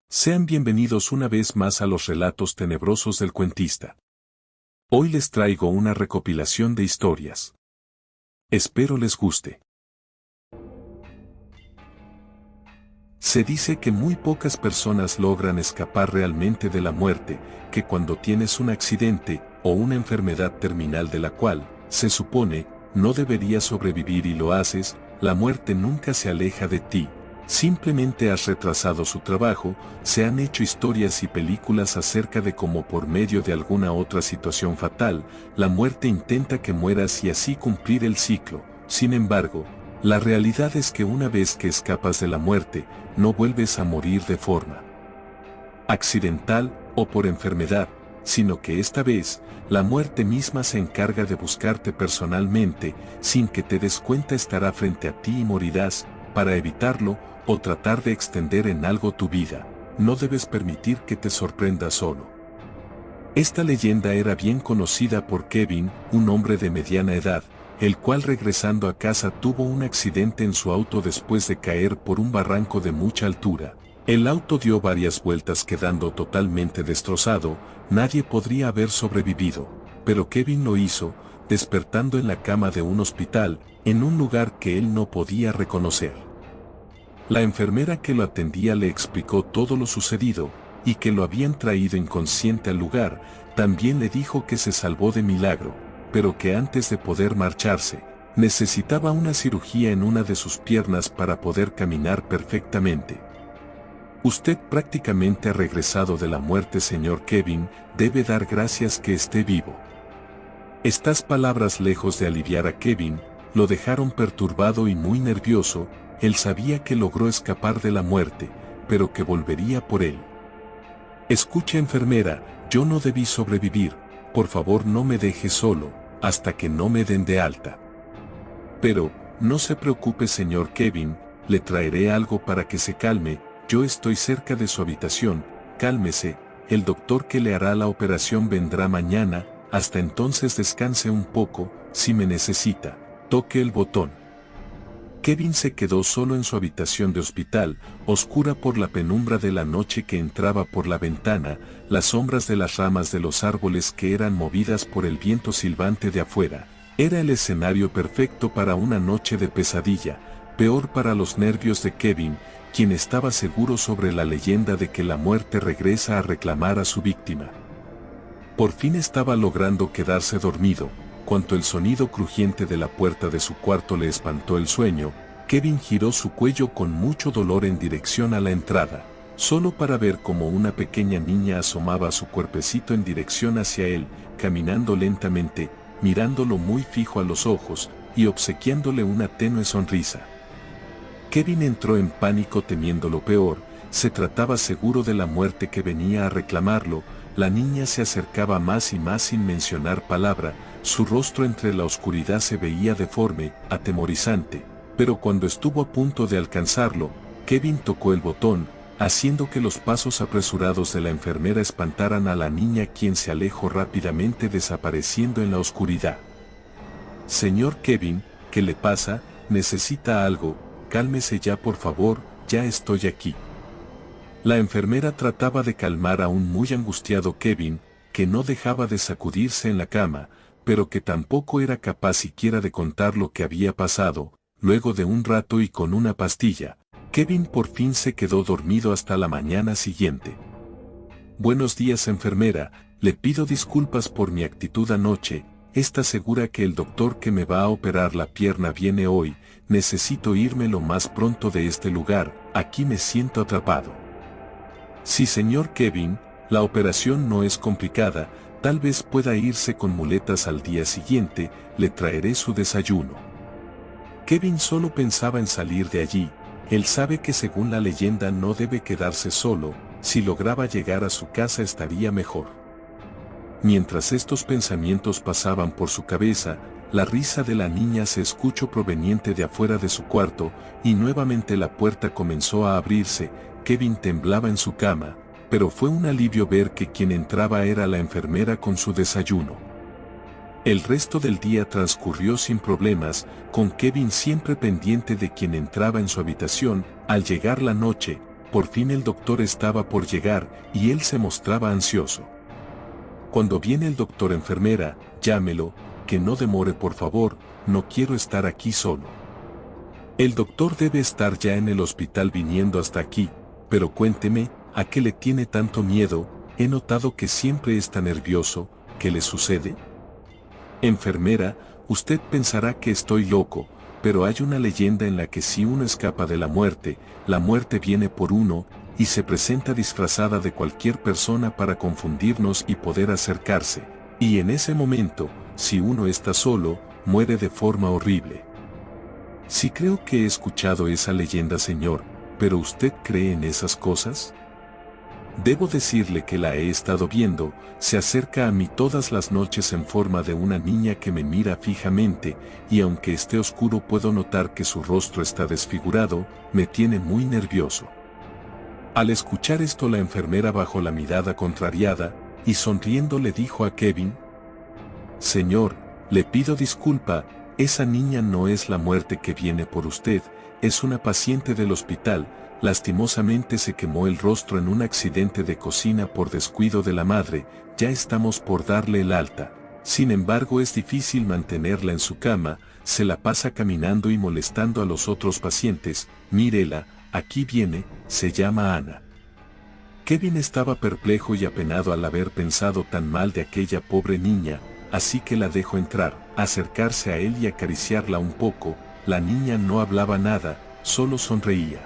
Sean bienvenidos una vez más a los relatos tenebrosos del cuentista. Hoy les traigo una recopilación de historias. Espero les guste. Se dice que muy pocas personas logran escapar realmente de la muerte, que cuando tienes un accidente o una enfermedad terminal de la cual, se supone, no deberías sobrevivir y lo haces, la muerte nunca se aleja de ti. Simplemente has retrasado su trabajo. Se han hecho historias y películas acerca de cómo por medio de alguna otra situación fatal, la muerte intenta que mueras y así cumplir el ciclo. Sin embargo, la realidad es que una vez que escapas de la muerte, no vuelves a morir de forma accidental o por enfermedad, sino que esta vez, la muerte misma se encarga de buscarte personalmente, sin que te des cuenta estará frente a ti y morirás. Para evitarlo, o tratar de extender en algo tu vida, no debes permitir que te sorprenda solo. Esta leyenda era bien conocida por Kevin, un hombre de mediana edad, el cual regresando a casa tuvo un accidente en su auto después de caer por un barranco de mucha altura. El auto dio varias vueltas quedando totalmente destrozado. Nadie podría haber sobrevivido, pero Kevin lo hizo, despertando en la cama de un hospital, en un lugar que él no podía reconocer. La enfermera que lo atendía le explicó todo lo sucedido, y que lo habían traído inconsciente al lugar. También le dijo que se salvó de milagro, pero que antes de poder marcharse, necesitaba una cirugía en una de sus piernas para poder caminar perfectamente. Usted prácticamente ha regresado de la muerte, señor Kevin, debe dar gracias que esté vivo. Estas palabras, lejos de aliviar a Kevin, lo dejaron perturbado y muy nervioso. Él sabía que logró escapar de la muerte, pero que volvería por él. Escucha, enfermera, yo no debí sobrevivir, por favor no me deje solo, hasta que no me den de alta. Pero, no se preocupe, señor Kevin, le traeré algo para que se calme. Yo estoy cerca de su habitación, cálmese, el doctor que le hará la operación vendrá mañana. Hasta entonces descanse un poco. Si me necesita, toque el botón. Kevin se quedó solo en su habitación de hospital, oscura por la penumbra de la noche que entraba por la ventana, las sombras de las ramas de los árboles que eran movidas por el viento silbante de afuera. Era el escenario perfecto para una noche de pesadilla, peor para los nervios de Kevin, quien estaba seguro sobre la leyenda de que la muerte regresa a reclamar a su víctima. Por fin estaba logrando quedarse dormido, cuando el sonido crujiente de la puerta de su cuarto le espantó el sueño. Kevin giró su cuello con mucho dolor en dirección a la entrada, solo para ver cómo una pequeña niña asomaba su cuerpecito en dirección hacia él, caminando lentamente, mirándolo muy fijo a los ojos, y obsequiándole una tenue sonrisa. Kevin entró en pánico temiendo lo peor. Se trataba seguro de la muerte que venía a reclamarlo. La niña se acercaba más y más sin mencionar palabra. Su rostro entre la oscuridad se veía deforme, atemorizante, pero cuando estuvo a punto de alcanzarlo, Kevin tocó el botón, haciendo que los pasos apresurados de la enfermera espantaran a la niña, quien se alejó rápidamente desapareciendo en la oscuridad. Señor Kevin, ¿qué le pasa? ¿Necesita algo? Cálmese ya, por favor, ya estoy aquí. La enfermera trataba de calmar a un muy angustiado Kevin, que no dejaba de sacudirse en la cama, pero que tampoco era capaz siquiera de contar lo que había pasado. Luego de un rato y con una pastilla, Kevin por fin se quedó dormido hasta la mañana siguiente. Buenos días, enfermera, le pido disculpas por mi actitud anoche. ¿Está segura que el doctor que me va a operar la pierna viene hoy? Necesito irme lo más pronto de este lugar, aquí me siento atrapado. Sí, señor Kevin, la operación no es complicada. Tal vez pueda irse con muletas al día siguiente. Le traeré su desayuno. Kevin solo pensaba en salir de allí. Él sabe que según la leyenda no debe quedarse solo. Si lograba llegar a su casa estaría mejor. Mientras estos pensamientos pasaban por su cabeza, la risa de la niña se escuchó proveniente de afuera de su cuarto, y nuevamente la puerta comenzó a abrirse. Kevin temblaba en su cama, pero fue un alivio ver que quien entraba era la enfermera con su desayuno. El resto del día transcurrió sin problemas, con Kevin siempre pendiente de quien entraba en su habitación. Al llegar la noche, Por fin el doctor estaba por llegar y él se mostraba ansioso. Cuando viene el doctor, enfermera, llámelo, que no demore por favor, no quiero estar aquí solo. El doctor debe estar ya en el hospital viniendo hasta aquí, pero cuénteme, ¿a qué le tiene tanto miedo? He notado que siempre está nervioso, ¿qué le sucede? Enfermera, usted pensará que estoy loco, pero hay una leyenda en la que si uno escapa de la muerte viene por uno, y se presenta disfrazada de cualquier persona para confundirnos y poder acercarse, y en ese momento, si uno está solo, muere de forma horrible. Sí, creo que he escuchado esa leyenda, señor, pero ¿usted cree en esas cosas? Debo decirle que la he estado viendo, se acerca a mí todas las noches en forma de una niña que me mira fijamente, y aunque esté oscuro puedo notar que su rostro está desfigurado, me tiene muy nervioso. Al escuchar esto, la enfermera bajó la mirada contrariada, y sonriendo le dijo a Kevin: Señor, le pido disculpa, esa niña no es la muerte que viene por usted, es una paciente del hospital. Lastimosamente se quemó el rostro en un accidente de cocina por descuido de la madre, ya estamos por darle el alta. Sin embargo, es difícil mantenerla en su cama, se la pasa caminando y molestando a los otros pacientes. Mírela, aquí viene, se llama Ana. Kevin estaba perplejo y apenado al haber pensado tan mal de aquella pobre niña, así que la dejó entrar, acercarse a él y acariciarla un poco. La niña no hablaba nada, solo sonreía.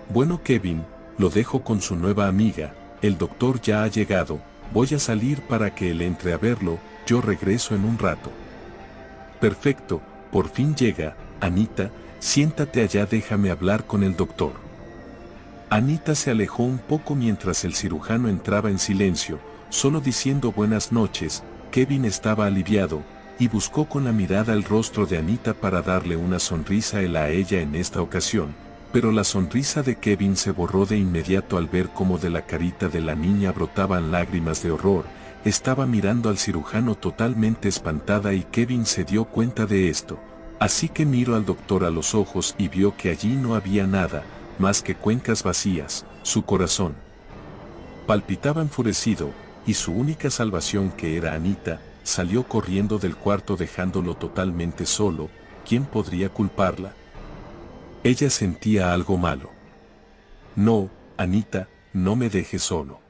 Bueno, Kevin, lo dejo con su nueva amiga, el doctor ya ha llegado, voy a salir para que él entre a verlo, yo regreso en un rato. Perfecto, por fin llega. Anita, siéntate allá, déjame hablar con el doctor. Anita se alejó un poco mientras el cirujano entraba en silencio, solo diciendo buenas noches. Kevin estaba aliviado, y buscó con la mirada el rostro de Anita para darle una sonrisa a ella en esta ocasión. Pero la sonrisa de Kevin se borró de inmediato al ver cómo de la carita de la niña brotaban lágrimas de horror. Estaba mirando al cirujano totalmente espantada y Kevin se dio cuenta de esto. Así que miró al doctor a los ojos y vio que allí no había nada, más que cuencas vacías. Su corazón palpitaba enfurecido, y su única salvación, que era Anita, salió corriendo del cuarto dejándolo totalmente solo. ¿Quién podría culparla? Ella sentía algo malo. No, Anita, no me dejes solo.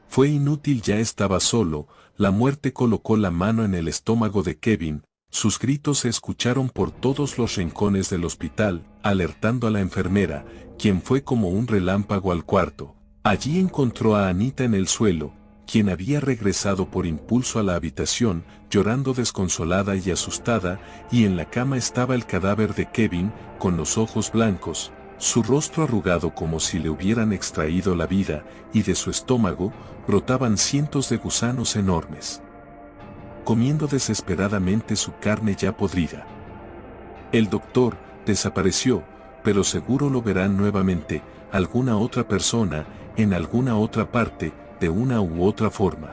Fue inútil, ya estaba solo. La muerte colocó la mano en el estómago de Kevin. Sus gritos se escucharon por todos los rincones del hospital, alertando a la enfermera, quien fue como un relámpago al cuarto. Allí encontró a Anita en el suelo, quien había regresado por impulso a la habitación, llorando desconsolada y asustada, y en la cama estaba el cadáver de Kevin, con los ojos blancos, su rostro arrugado como si le hubieran extraído la vida, y de su estómago brotaban cientos de gusanos enormes, comiendo desesperadamente su carne ya podrida. El doctor desapareció, pero seguro lo verán nuevamente, alguna otra persona, en alguna otra parte, de una u otra forma.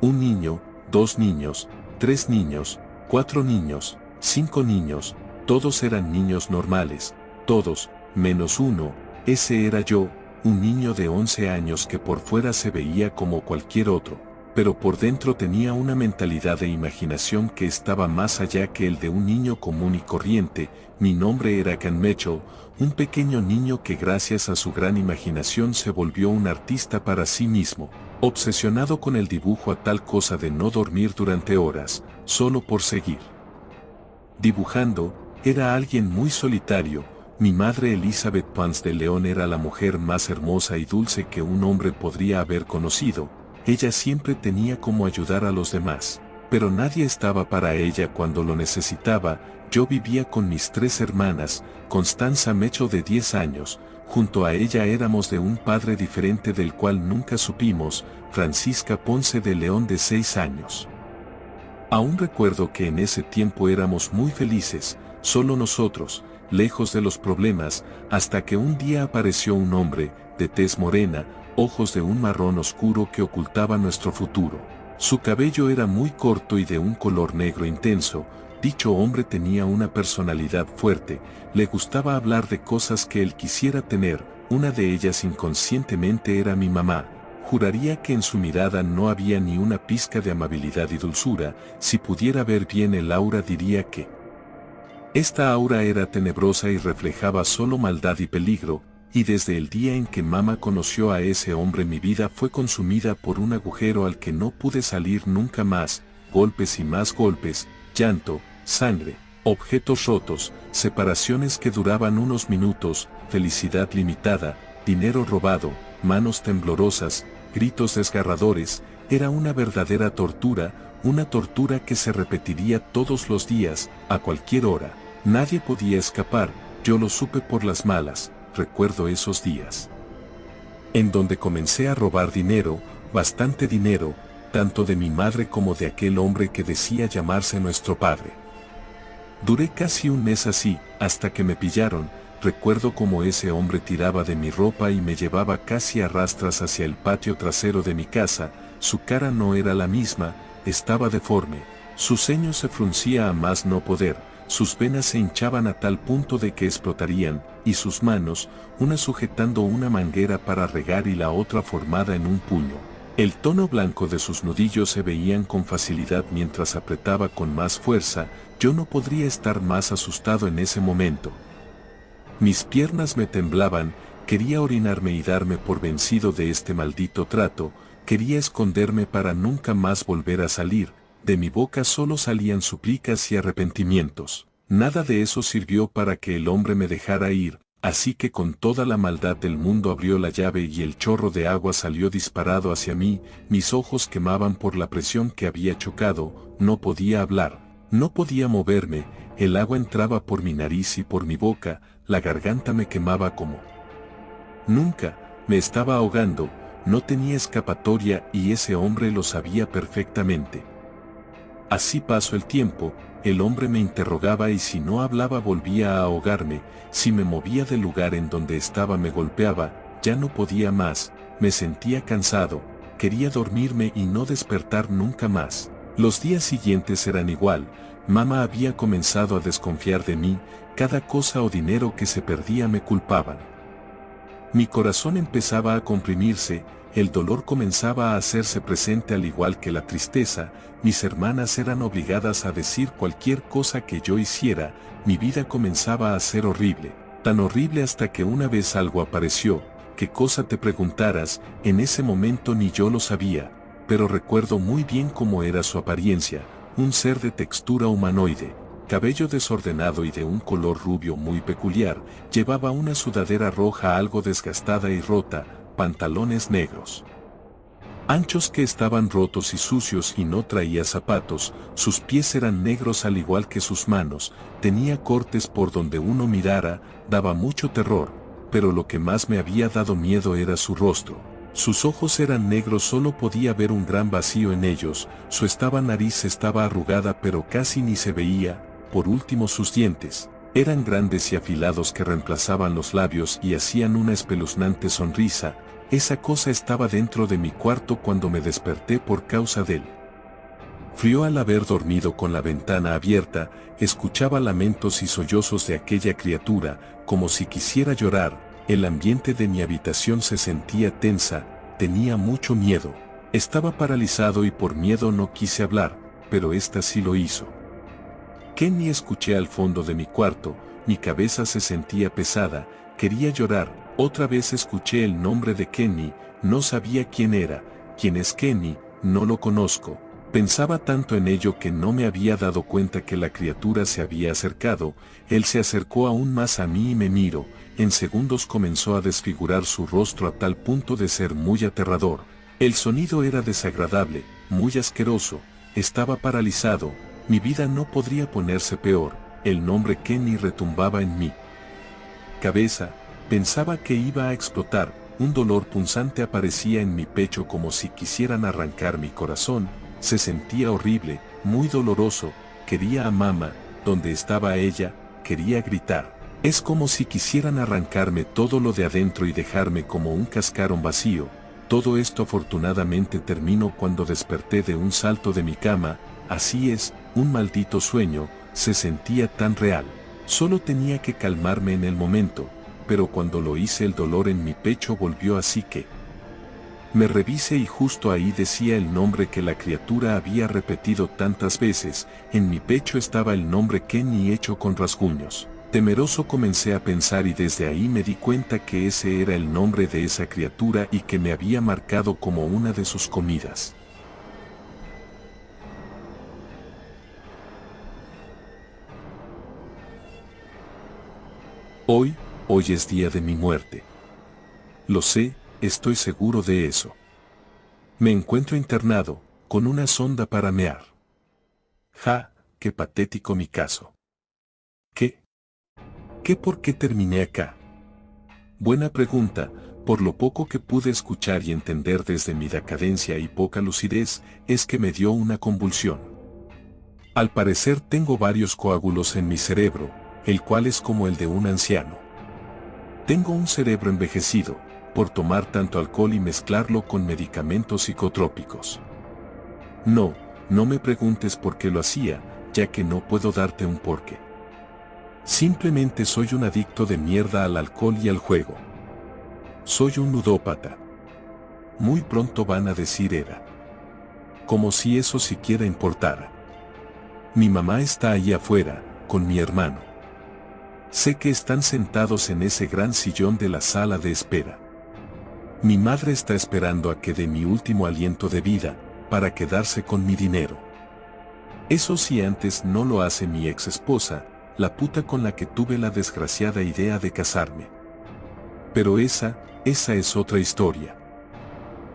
Un niño, 2 niños, 3 niños, 4 niños, 5 niños, todos eran niños normales, todos, menos uno. Ese era yo, un niño de 11 años que por fuera se veía como cualquier otro, pero por dentro tenía una mentalidad e imaginación que estaba más allá que el de un niño común y corriente. Mi nombre era Ken Mitchell, un pequeño niño que gracias a su gran imaginación se volvió un artista para sí mismo, obsesionado con el dibujo a tal cosa de no dormir durante horas, solo por seguir dibujando. Era alguien muy solitario. Mi madre Elizabeth Pons de León era la mujer más hermosa y dulce que un hombre podría haber conocido. Ella siempre tenía como ayudar a los demás, pero nadie estaba para ella cuando lo necesitaba. Yo vivía con mis 3 hermanas, Constanza Mecho de 10 años, junto a ella éramos de un padre diferente del cual nunca supimos, Francisca Ponce de León de 6 años. Aún recuerdo que en ese tiempo éramos muy felices, solo nosotros, lejos de los problemas, hasta que un día apareció un hombre, de tez morena, ojos de un marrón oscuro que ocultaba nuestro futuro. Su cabello era muy corto y de un color negro intenso. Dicho hombre tenía una personalidad fuerte, le gustaba hablar de cosas que él quisiera tener, una de ellas inconscientemente era mi mamá. Juraría que en su mirada no había ni una pizca de amabilidad y dulzura. Si pudiera ver bien el aura diría que esta aura era tenebrosa y reflejaba solo maldad y peligro, y desde el día en que mamá conoció a ese hombre mi vida fue consumida por un agujero al que no pude salir nunca más, golpes y más golpes, llanto, sangre, objetos rotos, separaciones que duraban unos minutos, felicidad limitada, dinero robado, manos temblorosas, gritos desgarradores. Era una verdadera tortura, una tortura que se repetiría todos los días, a cualquier hora. Nadie podía escapar, yo lo supe por las malas. Recuerdo esos días en donde comencé a robar dinero, bastante dinero, tanto de mi madre como de aquel hombre que decía llamarse nuestro padre. Duré casi un mes así, hasta que me pillaron. Recuerdo cómo ese hombre tiraba de mi ropa y me llevaba casi a rastras hacia el patio trasero de mi casa. Su cara no era la misma, estaba deforme, su ceño se fruncía a más no poder, sus venas se hinchaban a tal punto de que explotarían, y sus manos, una sujetando una manguera para regar y la otra formada en un puño. El tono blanco de sus nudillos se veían con facilidad mientras apretaba con más fuerza. Yo no podría estar más asustado en ese momento. Mis piernas me temblaban, quería orinarme y darme por vencido de este maldito trato, quería esconderme para nunca más volver a salir. De mi boca solo salían súplicas y arrepentimientos. Nada de eso sirvió para que el hombre me dejara ir, así que con toda la maldad del mundo abrió la llave y el chorro de agua salió disparado hacia mí. Mis ojos quemaban por la presión que había chocado, no podía hablar, no podía moverme, el agua entraba por mi nariz y por mi boca, la garganta me quemaba como nunca, me estaba ahogando, no tenía escapatoria y ese hombre lo sabía perfectamente. Así pasó el tiempo, el hombre me interrogaba y si no hablaba volvía a ahogarme, si me movía del lugar en donde estaba me golpeaba, ya no podía más, me sentía cansado, quería dormirme y no despertar nunca más. Los días siguientes eran igual, mamá había comenzado a desconfiar de mí, cada cosa o dinero que se perdía me culpaban. Mi corazón empezaba a comprimirse, el dolor comenzaba a hacerse presente al igual que la tristeza. Mis hermanas eran obligadas a decir cualquier cosa que yo hiciera, mi vida comenzaba a ser horrible, tan horrible hasta que una vez algo apareció. ¿Qué cosa te preguntaras? En ese momento ni yo lo sabía, pero recuerdo muy bien cómo era su apariencia, un ser de textura humanoide, cabello desordenado y de un color rubio muy peculiar, llevaba una sudadera roja algo desgastada y rota, pantalones negros anchos que estaban rotos y sucios y no traía zapatos, sus pies eran negros al igual que sus manos, tenía cortes por donde uno mirara, daba mucho terror, pero lo que más me había dado miedo era su rostro. Sus ojos eran negros, solo podía ver un gran vacío en ellos, su nariz estaba arrugada pero casi ni se veía, por último sus dientes eran grandes y afilados que reemplazaban los labios y hacían una espeluznante sonrisa. Esa cosa estaba dentro de mi cuarto cuando me desperté por causa de él. Frío al haber dormido con la ventana abierta, escuchaba lamentos y sollozos de aquella criatura, como si quisiera llorar. El ambiente de mi habitación se sentía tensa, tenía mucho miedo. Estaba paralizado y por miedo no quise hablar, pero esta sí lo hizo. Kenny, escuché al fondo de mi cuarto, mi cabeza se sentía pesada, quería llorar. Otra vez escuché el nombre de Kenny, no sabía quién era. ¿Quién es Kenny? No lo conozco. Pensaba tanto en ello que no me había dado cuenta que la criatura se había acercado. Él se acercó aún más a mí y me miró. En segundos comenzó a desfigurar su rostro a tal punto de ser muy aterrador. El sonido era desagradable, muy asqueroso. Estaba paralizado. Mi vida no podría ponerse peor. El nombre Kenny retumbaba en mi cabeza. Pensaba que iba a explotar, un dolor punzante aparecía en mi pecho como si quisieran arrancar mi corazón, se sentía horrible, muy doloroso, quería a mamá, donde estaba ella, quería gritar. Es como si quisieran arrancarme todo lo de adentro y dejarme como un cascarón vacío. Todo esto afortunadamente terminó cuando desperté de un salto de mi cama. Así es, un maldito sueño, se sentía tan real. Solo tenía que calmarme en el momento, pero cuando lo hice el dolor en mi pecho volvió, así que me revisé y justo ahí decía el nombre que la criatura había repetido tantas veces. En mi pecho estaba el nombre Kenny hecho con rasguños. Temeroso comencé a pensar y desde ahí me di cuenta que ese era el nombre de esa criatura y que me había marcado como una de sus comidas. Hoy es día de mi muerte. Lo sé, estoy seguro de eso. Me encuentro internado, con una sonda para mear. Ja, qué patético mi caso. ¿Qué? ¿Qué por qué terminé acá? Buena pregunta. Por lo poco que pude escuchar y entender desde mi decadencia y poca lucidez, es que me dio una convulsión. Al parecer tengo varios coágulos en mi cerebro, el cual es como el de un anciano. Tengo un cerebro envejecido, por tomar tanto alcohol y mezclarlo con medicamentos psicotrópicos. No, no me preguntes por qué lo hacía, ya que no puedo darte un porqué. Simplemente soy un adicto de mierda al alcohol y al juego. Soy un ludópata. Muy pronto van a decir era. Como si eso siquiera importara. Mi mamá está ahí afuera, con mi hermano. Sé que están sentados en ese gran sillón de la sala de espera. Mi madre está esperando a que dé mi último aliento de vida, para quedarse con mi dinero. Eso si antes no lo hace mi ex esposa, la puta con la que tuve la desgraciada idea de casarme. Pero esa es otra historia.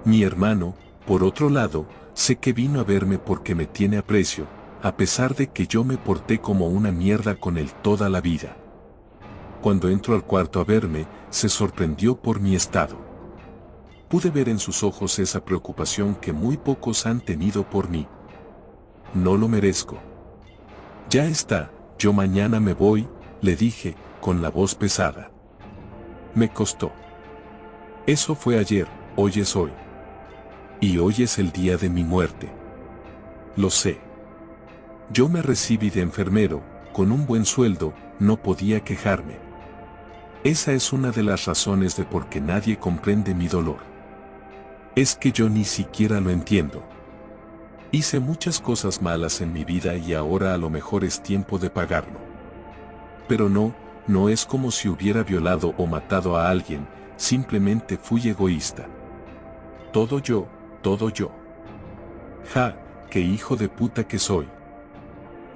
Mi hermano, por otro lado, sé que vino a verme porque me tiene aprecio, a pesar de que yo me porté como una mierda con él toda la vida. Cuando entró al cuarto a verme, se sorprendió por mi estado. Pude ver en sus ojos esa preocupación que muy pocos han tenido por mí. No lo merezco. Ya está, yo mañana me voy, le dije, con la voz pesada. Me costó. Eso fue ayer, hoy es hoy. Y hoy es el día de mi muerte. Lo sé. Yo me recibí de enfermero, con un buen sueldo, no podía quejarme. Esa es una de las razones de por qué nadie comprende mi dolor. Es que yo ni siquiera lo entiendo. Hice muchas cosas malas en mi vida y ahora a lo mejor es tiempo de pagarlo. Pero no es como si hubiera violado o matado a alguien, simplemente fui egoísta. Todo yo. Ja, qué hijo de puta que soy.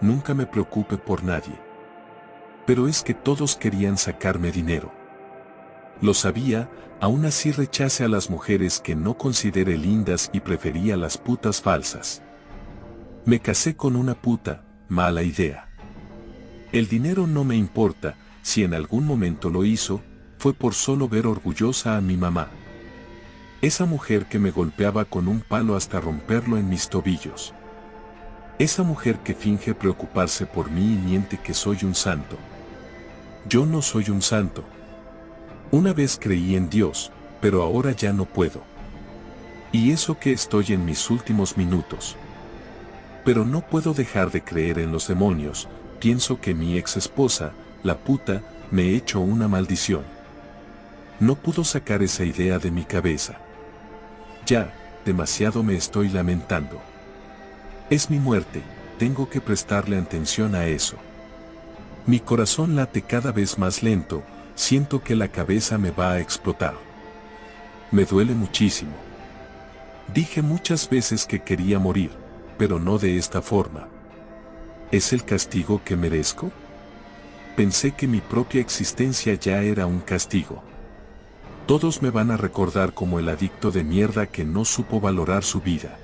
Nunca me preocupe por nadie. Pero es que todos querían sacarme dinero. Lo sabía, aún así rechacé a las mujeres que no consideré lindas y prefería las putas falsas. Me casé con una puta, mala idea. El dinero no me importa, si en algún momento lo hizo, fue por solo ver orgullosa a mi mamá. Esa mujer que me golpeaba con un palo hasta romperlo en mis tobillos. Esa mujer que finge preocuparse por mí y miente que soy un santo. Yo no soy un santo. Una vez creí en Dios, pero ahora ya no puedo. Y eso que estoy en mis últimos minutos. Pero no puedo dejar de creer en los demonios. Pienso que mi ex esposa, la puta, me echó una maldición. No puedo sacar esa idea de mi cabeza. Ya, demasiado me estoy lamentando. Es mi muerte, tengo que prestarle atención a eso. Mi corazón late cada vez más lento, siento que la cabeza me va a explotar. Me duele muchísimo. Dije muchas veces que quería morir, pero no de esta forma. ¿Es el castigo que merezco? Pensé que mi propia existencia ya era un castigo. Todos me van a recordar como el adicto de mierda que no supo valorar su vida.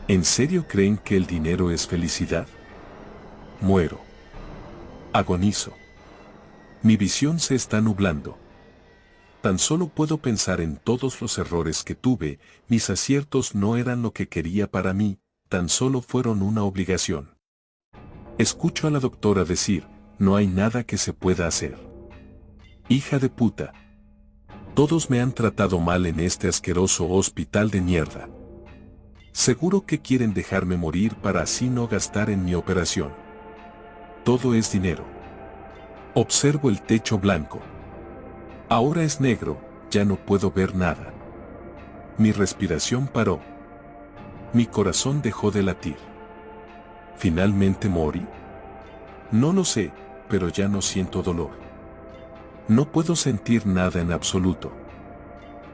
¿En serio creen que el dinero es felicidad? Muero. Agonizo. Mi visión se está nublando. Tan solo puedo pensar en todos los errores que tuve, mis aciertos no eran lo que quería para mí, tan solo fueron una obligación. Escucho a la doctora decir, no hay nada que se pueda hacer. Hija de puta. Todos me han tratado mal en este asqueroso hospital de mierda. Seguro que quieren dejarme morir para así no gastar en mi operación. Todo es dinero. Observo el techo blanco. Ahora es negro, ya no puedo ver nada. Mi respiración paró. Mi corazón dejó de latir. ¿Finalmente morí? No lo sé, pero ya no siento dolor. No puedo sentir nada en absoluto.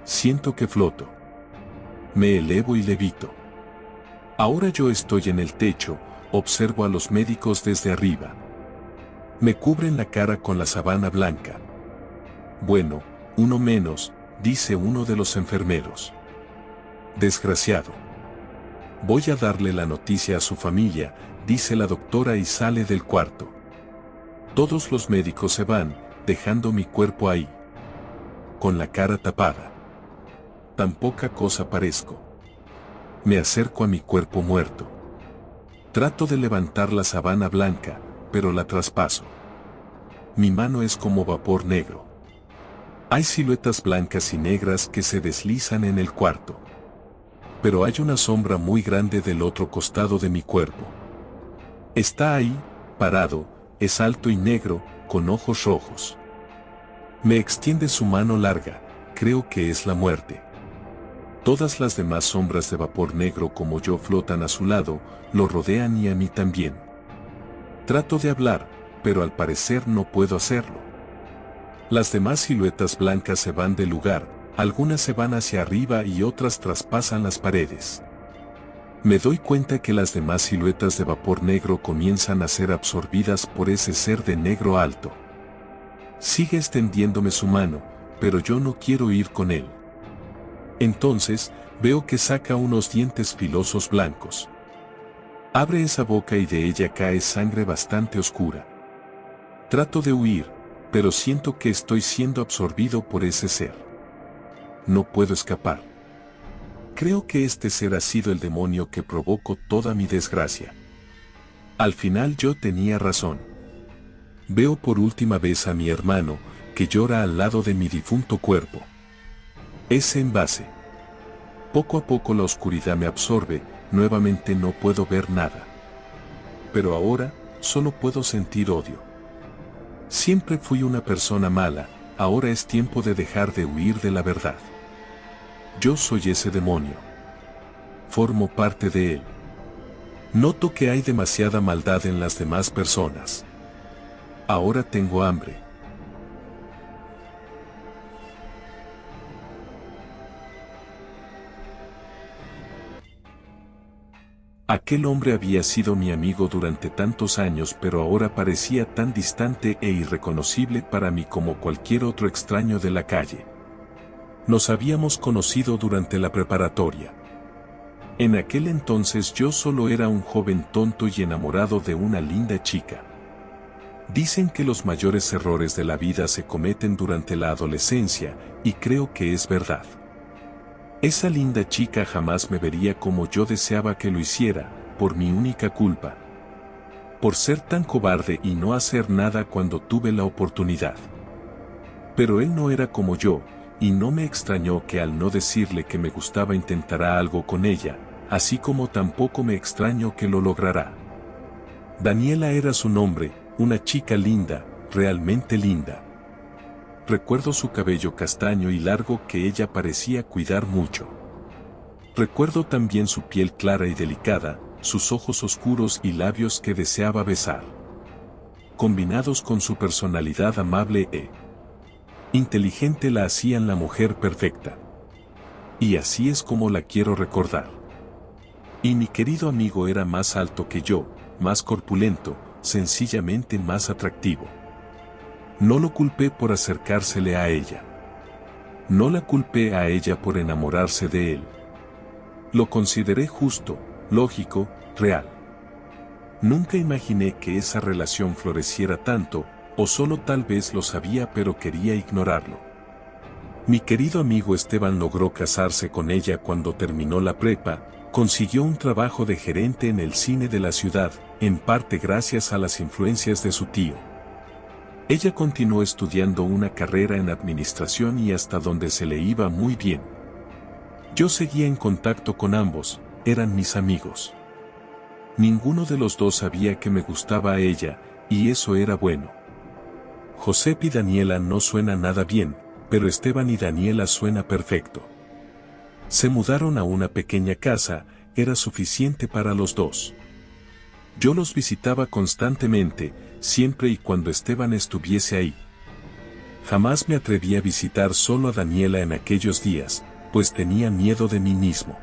Siento que floto. Me elevo y levito. Ahora yo estoy en el techo, observo a los médicos desde arriba. Me cubren la cara con la sábana blanca. Bueno, uno menos, dice uno de los enfermeros. Desgraciado. Voy a darle la noticia a su familia, dice la doctora y sale del cuarto. Todos los médicos se van, dejando mi cuerpo ahí. Con la cara tapada. Tan poca cosa parezco. Me acerco a mi cuerpo muerto. Trato de levantar la sábana blanca, pero la traspaso. Mi mano es como vapor negro. Hay siluetas blancas y negras que se deslizan en el cuarto. Pero hay una sombra muy grande del otro costado de mi cuerpo. Está ahí, parado, es alto y negro, con ojos rojos. Me extiende su mano larga, creo que es la muerte. Todas las demás sombras de vapor negro como yo flotan a su lado, lo rodean y a mí también. Trato de hablar, pero al parecer no puedo hacerlo. Las demás siluetas blancas se van del lugar, algunas se van hacia arriba y otras traspasan las paredes. Me doy cuenta que las demás siluetas de vapor negro comienzan a ser absorbidas por ese ser de negro alto. Sigue extendiéndome su mano, pero yo no quiero ir con él. Entonces, veo que saca unos dientes filosos blancos. Abre esa boca y de ella cae sangre bastante oscura. Trato de huir, pero siento que estoy siendo absorbido por ese ser. No puedo escapar. Creo que este ser ha sido el demonio que provocó toda mi desgracia. Al final yo tenía razón. Veo por última vez a mi hermano, que llora al lado de mi difunto cuerpo. Ese envase. Poco a poco la oscuridad me absorbe, nuevamente no puedo ver nada. Pero ahora, solo puedo sentir odio. Siempre fui una persona mala, ahora es tiempo de dejar de huir de la verdad. Yo soy ese demonio. Formo parte de él. Noto que hay demasiada maldad en las demás personas. Ahora tengo hambre. Aquel hombre había sido mi amigo durante tantos años, pero ahora parecía tan distante e irreconocible para mí como cualquier otro extraño de la calle. Nos habíamos conocido durante la preparatoria. En aquel entonces yo solo era un joven tonto y enamorado de una linda chica. Dicen que los mayores errores de la vida se cometen durante la adolescencia, y creo que es verdad. Esa linda chica jamás me vería como yo deseaba que lo hiciera, por mi única culpa. Por ser tan cobarde y no hacer nada cuando tuve la oportunidad. Pero él no era como yo, y no me extrañó que al no decirle que me gustaba intentara algo con ella, así como tampoco me extraño que lo logrará. Daniela era su nombre, una chica linda, realmente linda. Recuerdo su cabello castaño y largo que ella parecía cuidar mucho. Recuerdo también su piel clara y delicada, sus ojos oscuros y labios que deseaba besar. Combinados con su personalidad amable e inteligente la hacían la mujer perfecta. Y así es como la quiero recordar. Y mi querido amigo era más alto que yo, más corpulento, sencillamente más atractivo. No lo culpé por acercársele a ella. No la culpé a ella por enamorarse de él. Lo consideré justo, lógico, real. Nunca imaginé que esa relación floreciera tanto, o solo tal vez lo sabía pero quería ignorarlo. Mi querido amigo Esteban logró casarse con ella cuando terminó la prepa, consiguió un trabajo de gerente en el cine de la ciudad, en parte gracias a las influencias de su tío. Ella continuó estudiando una carrera en administración y hasta donde se le iba muy bien. Yo seguía en contacto con ambos, eran mis amigos. Ninguno de los dos sabía que me gustaba a ella, y eso era bueno. Josep y Daniela no suena nada bien, pero Esteban y Daniela suena perfecto. Se mudaron a una pequeña casa, era suficiente para los dos. Yo los visitaba constantemente, siempre y cuando Esteban estuviese ahí. Jamás me atreví a visitar solo a Daniela en aquellos días, pues tenía miedo de mí mismo.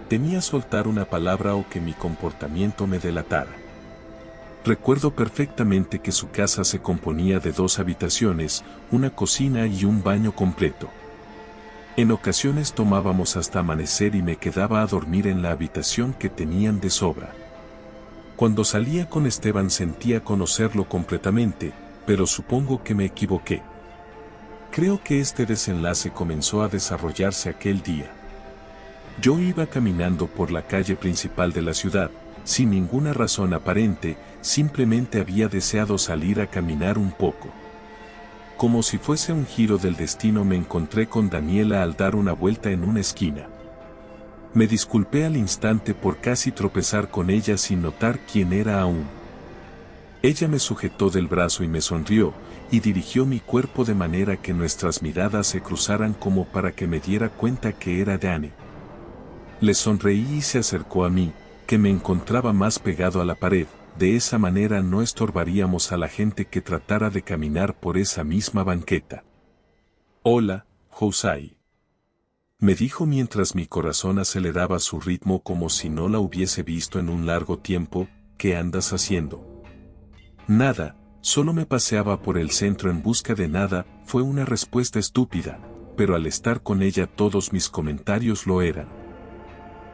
Temía soltar una palabra o que mi comportamiento me delatara. Recuerdo perfectamente que su casa se componía de 2 habitaciones, una cocina y un baño completo. En ocasiones tomábamos hasta amanecer y me quedaba a dormir en la habitación que tenían de sobra. Cuando salía con Esteban sentía conocerlo completamente, pero supongo que me equivoqué. Creo que este desenlace comenzó a desarrollarse aquel día. Yo iba caminando por la calle principal de la ciudad, sin ninguna razón aparente, simplemente había deseado salir a caminar un poco. Como si fuese un giro del destino me encontré con Daniela al dar una vuelta en una esquina. Me disculpé al instante por casi tropezar con ella sin notar quién era aún. Ella me sujetó del brazo y me sonrió, y dirigió mi cuerpo de manera que nuestras miradas se cruzaran como para que me diera cuenta que era Dani. Le sonreí y se acercó a mí, que me encontraba más pegado a la pared, de esa manera no estorbaríamos a la gente que tratara de caminar por esa misma banqueta. Hola, Josai. Me dijo mientras mi corazón aceleraba su ritmo como si no la hubiese visto en un largo tiempo. ¿Qué andas haciendo? Nada, solo me paseaba por el centro en busca de nada, fue una respuesta estúpida, pero al estar con ella todos mis comentarios lo eran.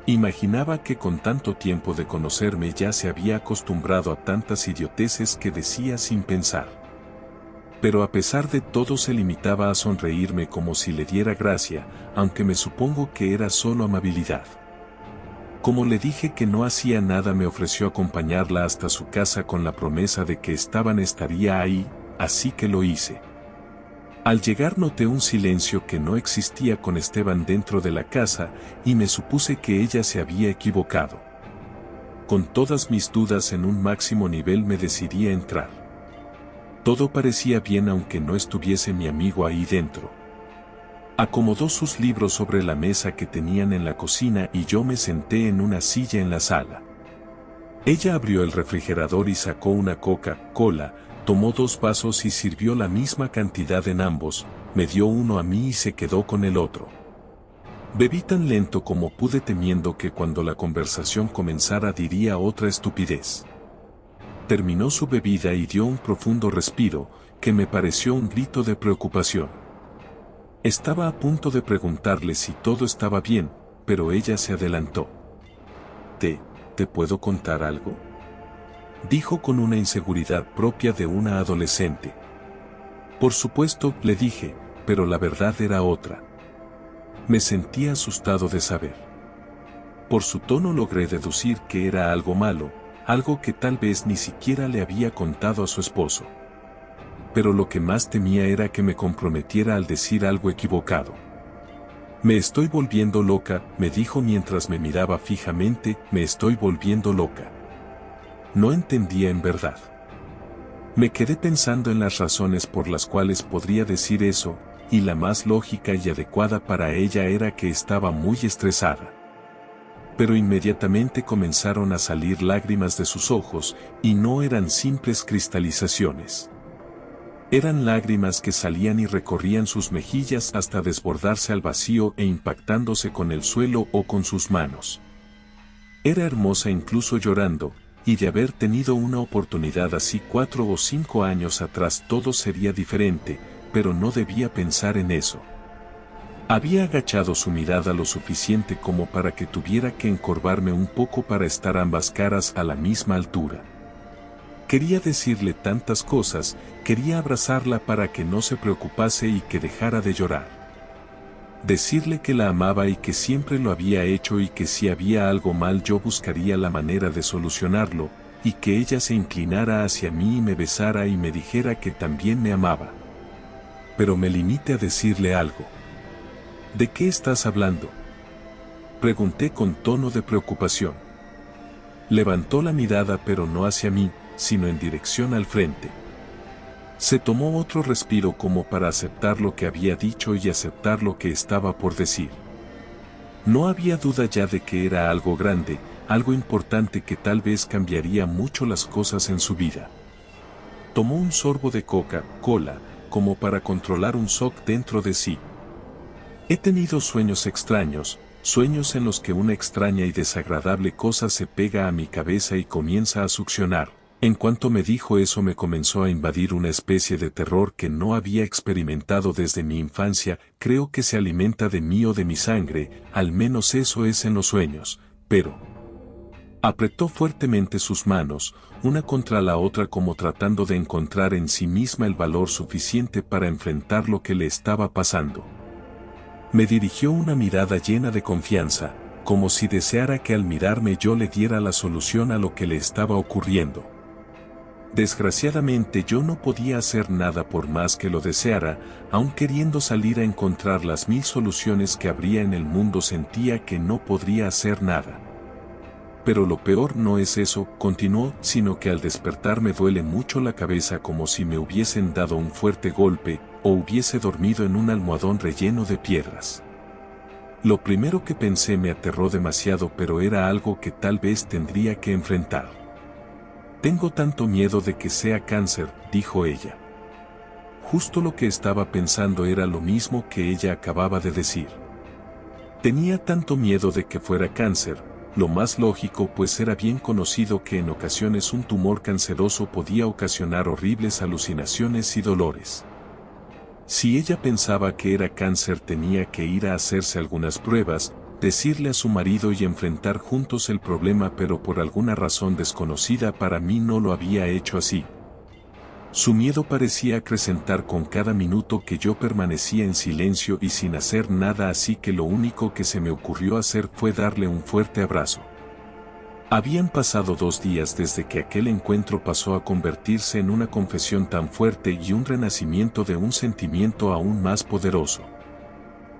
Imaginaba que con tanto tiempo de conocerme ya se había acostumbrado a tantas idioteces que decía sin pensar. Pero a pesar de todo se limitaba a sonreírme como si le diera gracia, aunque me supongo que era solo amabilidad. Como le dije que no hacía nada me ofreció acompañarla hasta su casa con la promesa de que Esteban estaría ahí, así que lo hice. Al llegar noté un silencio que no existía con Esteban dentro de la casa y me supuse que ella se había equivocado. Con todas mis dudas en un máximo nivel me decidí a entrar. Todo parecía bien aunque no estuviese mi amigo ahí dentro. Acomodó sus libros sobre la mesa que tenían en la cocina y yo me senté en una silla en la sala. Ella abrió el refrigerador y sacó una Coca-Cola, tomó 2 vasos y sirvió la misma cantidad en ambos, me dio uno a mí y se quedó con el otro. Bebí tan lento como pude temiendo que cuando la conversación comenzara diría otra estupidez. Terminó su bebida y dio un profundo respiro, que me pareció un grito de preocupación. Estaba a punto de preguntarle si todo estaba bien, pero ella se adelantó. ¿Te puedo contar algo? Dijo con una inseguridad propia de una adolescente. Por supuesto, le dije, pero la verdad era otra. Me sentía asustado de saber. Por su tono logré deducir que era algo malo, algo que tal vez ni siquiera le había contado a su esposo. Pero lo que más temía era que me comprometiera al decir algo equivocado. Me estoy volviendo loca, me dijo mientras me miraba fijamente, me estoy volviendo loca. No entendía en verdad. Me quedé pensando en las razones por las cuales podría decir eso, y la más lógica y adecuada para ella era que estaba muy estresada. Pero inmediatamente comenzaron a salir lágrimas de sus ojos, y no eran simples cristalizaciones. Eran lágrimas que salían y recorrían sus mejillas hasta desbordarse al vacío e impactándose con el suelo o con sus manos. Era hermosa incluso llorando, y de haber tenido una oportunidad así 4 o 5 años atrás todo sería diferente, pero no debía pensar en eso. Había agachado su mirada lo suficiente como para que tuviera que encorvarme un poco para estar ambas caras a la misma altura. Quería decirle tantas cosas, quería abrazarla para que no se preocupase y que dejara de llorar. Decirle que la amaba y que siempre lo había hecho y que si había algo mal yo buscaría la manera de solucionarlo, y que ella se inclinara hacia mí y me besara y me dijera que también me amaba. Pero me limité a decirle algo. ¿De qué estás hablando?, pregunté con tono de preocupación. Levantó la mirada, pero no hacia mí, sino en dirección al frente. Se tomó otro respiro como para aceptar lo que había dicho y aceptar lo que estaba por decir. No había duda ya de que era algo grande, algo importante que tal vez cambiaría mucho las cosas en su vida. Tomó un sorbo de Coca-Cola, como para controlar un shock dentro de sí. He tenido sueños extraños, sueños en los que una extraña y desagradable cosa se pega a mi cabeza y comienza a succionar. En cuanto me dijo eso me comenzó a invadir una especie de terror que no había experimentado desde mi infancia. Creo que se alimenta de mí o de mi sangre, al menos eso es en los sueños, pero... Apretó fuertemente sus manos, una contra la otra como tratando de encontrar en sí misma el valor suficiente para enfrentar lo que le estaba pasando. Me dirigió una mirada llena de confianza, como si deseara que al mirarme yo le diera la solución a lo que le estaba ocurriendo. Desgraciadamente yo no podía hacer nada por más que lo deseara, aun queriendo salir a encontrar las 1000 soluciones que habría en el mundo sentía que no podría hacer nada. Pero lo peor no es eso, continuó, sino que al despertar me duele mucho la cabeza como si me hubiesen dado un fuerte golpe, o hubiese dormido en un almohadón relleno de piedras. Lo primero que pensé me aterró demasiado, pero era algo que tal vez tendría que enfrentar. Tengo tanto miedo de que sea cáncer, dijo ella. Justo lo que estaba pensando era lo mismo que ella acababa de decir. Tenía tanto miedo de que fuera cáncer, lo más lógico pues era bien conocido que en ocasiones un tumor canceroso podía ocasionar horribles alucinaciones y dolores. Si ella pensaba que era cáncer tenía que ir a hacerse algunas pruebas, decirle a su marido y enfrentar juntos el problema, pero por alguna razón desconocida para mí no lo había hecho así. Su miedo parecía acrecentar con cada minuto que yo permanecía en silencio y sin hacer nada, así que lo único que se me ocurrió hacer fue darle un fuerte abrazo. Habían pasado 2 días desde que aquel encuentro pasó a convertirse en una confesión tan fuerte y un renacimiento de un sentimiento aún más poderoso.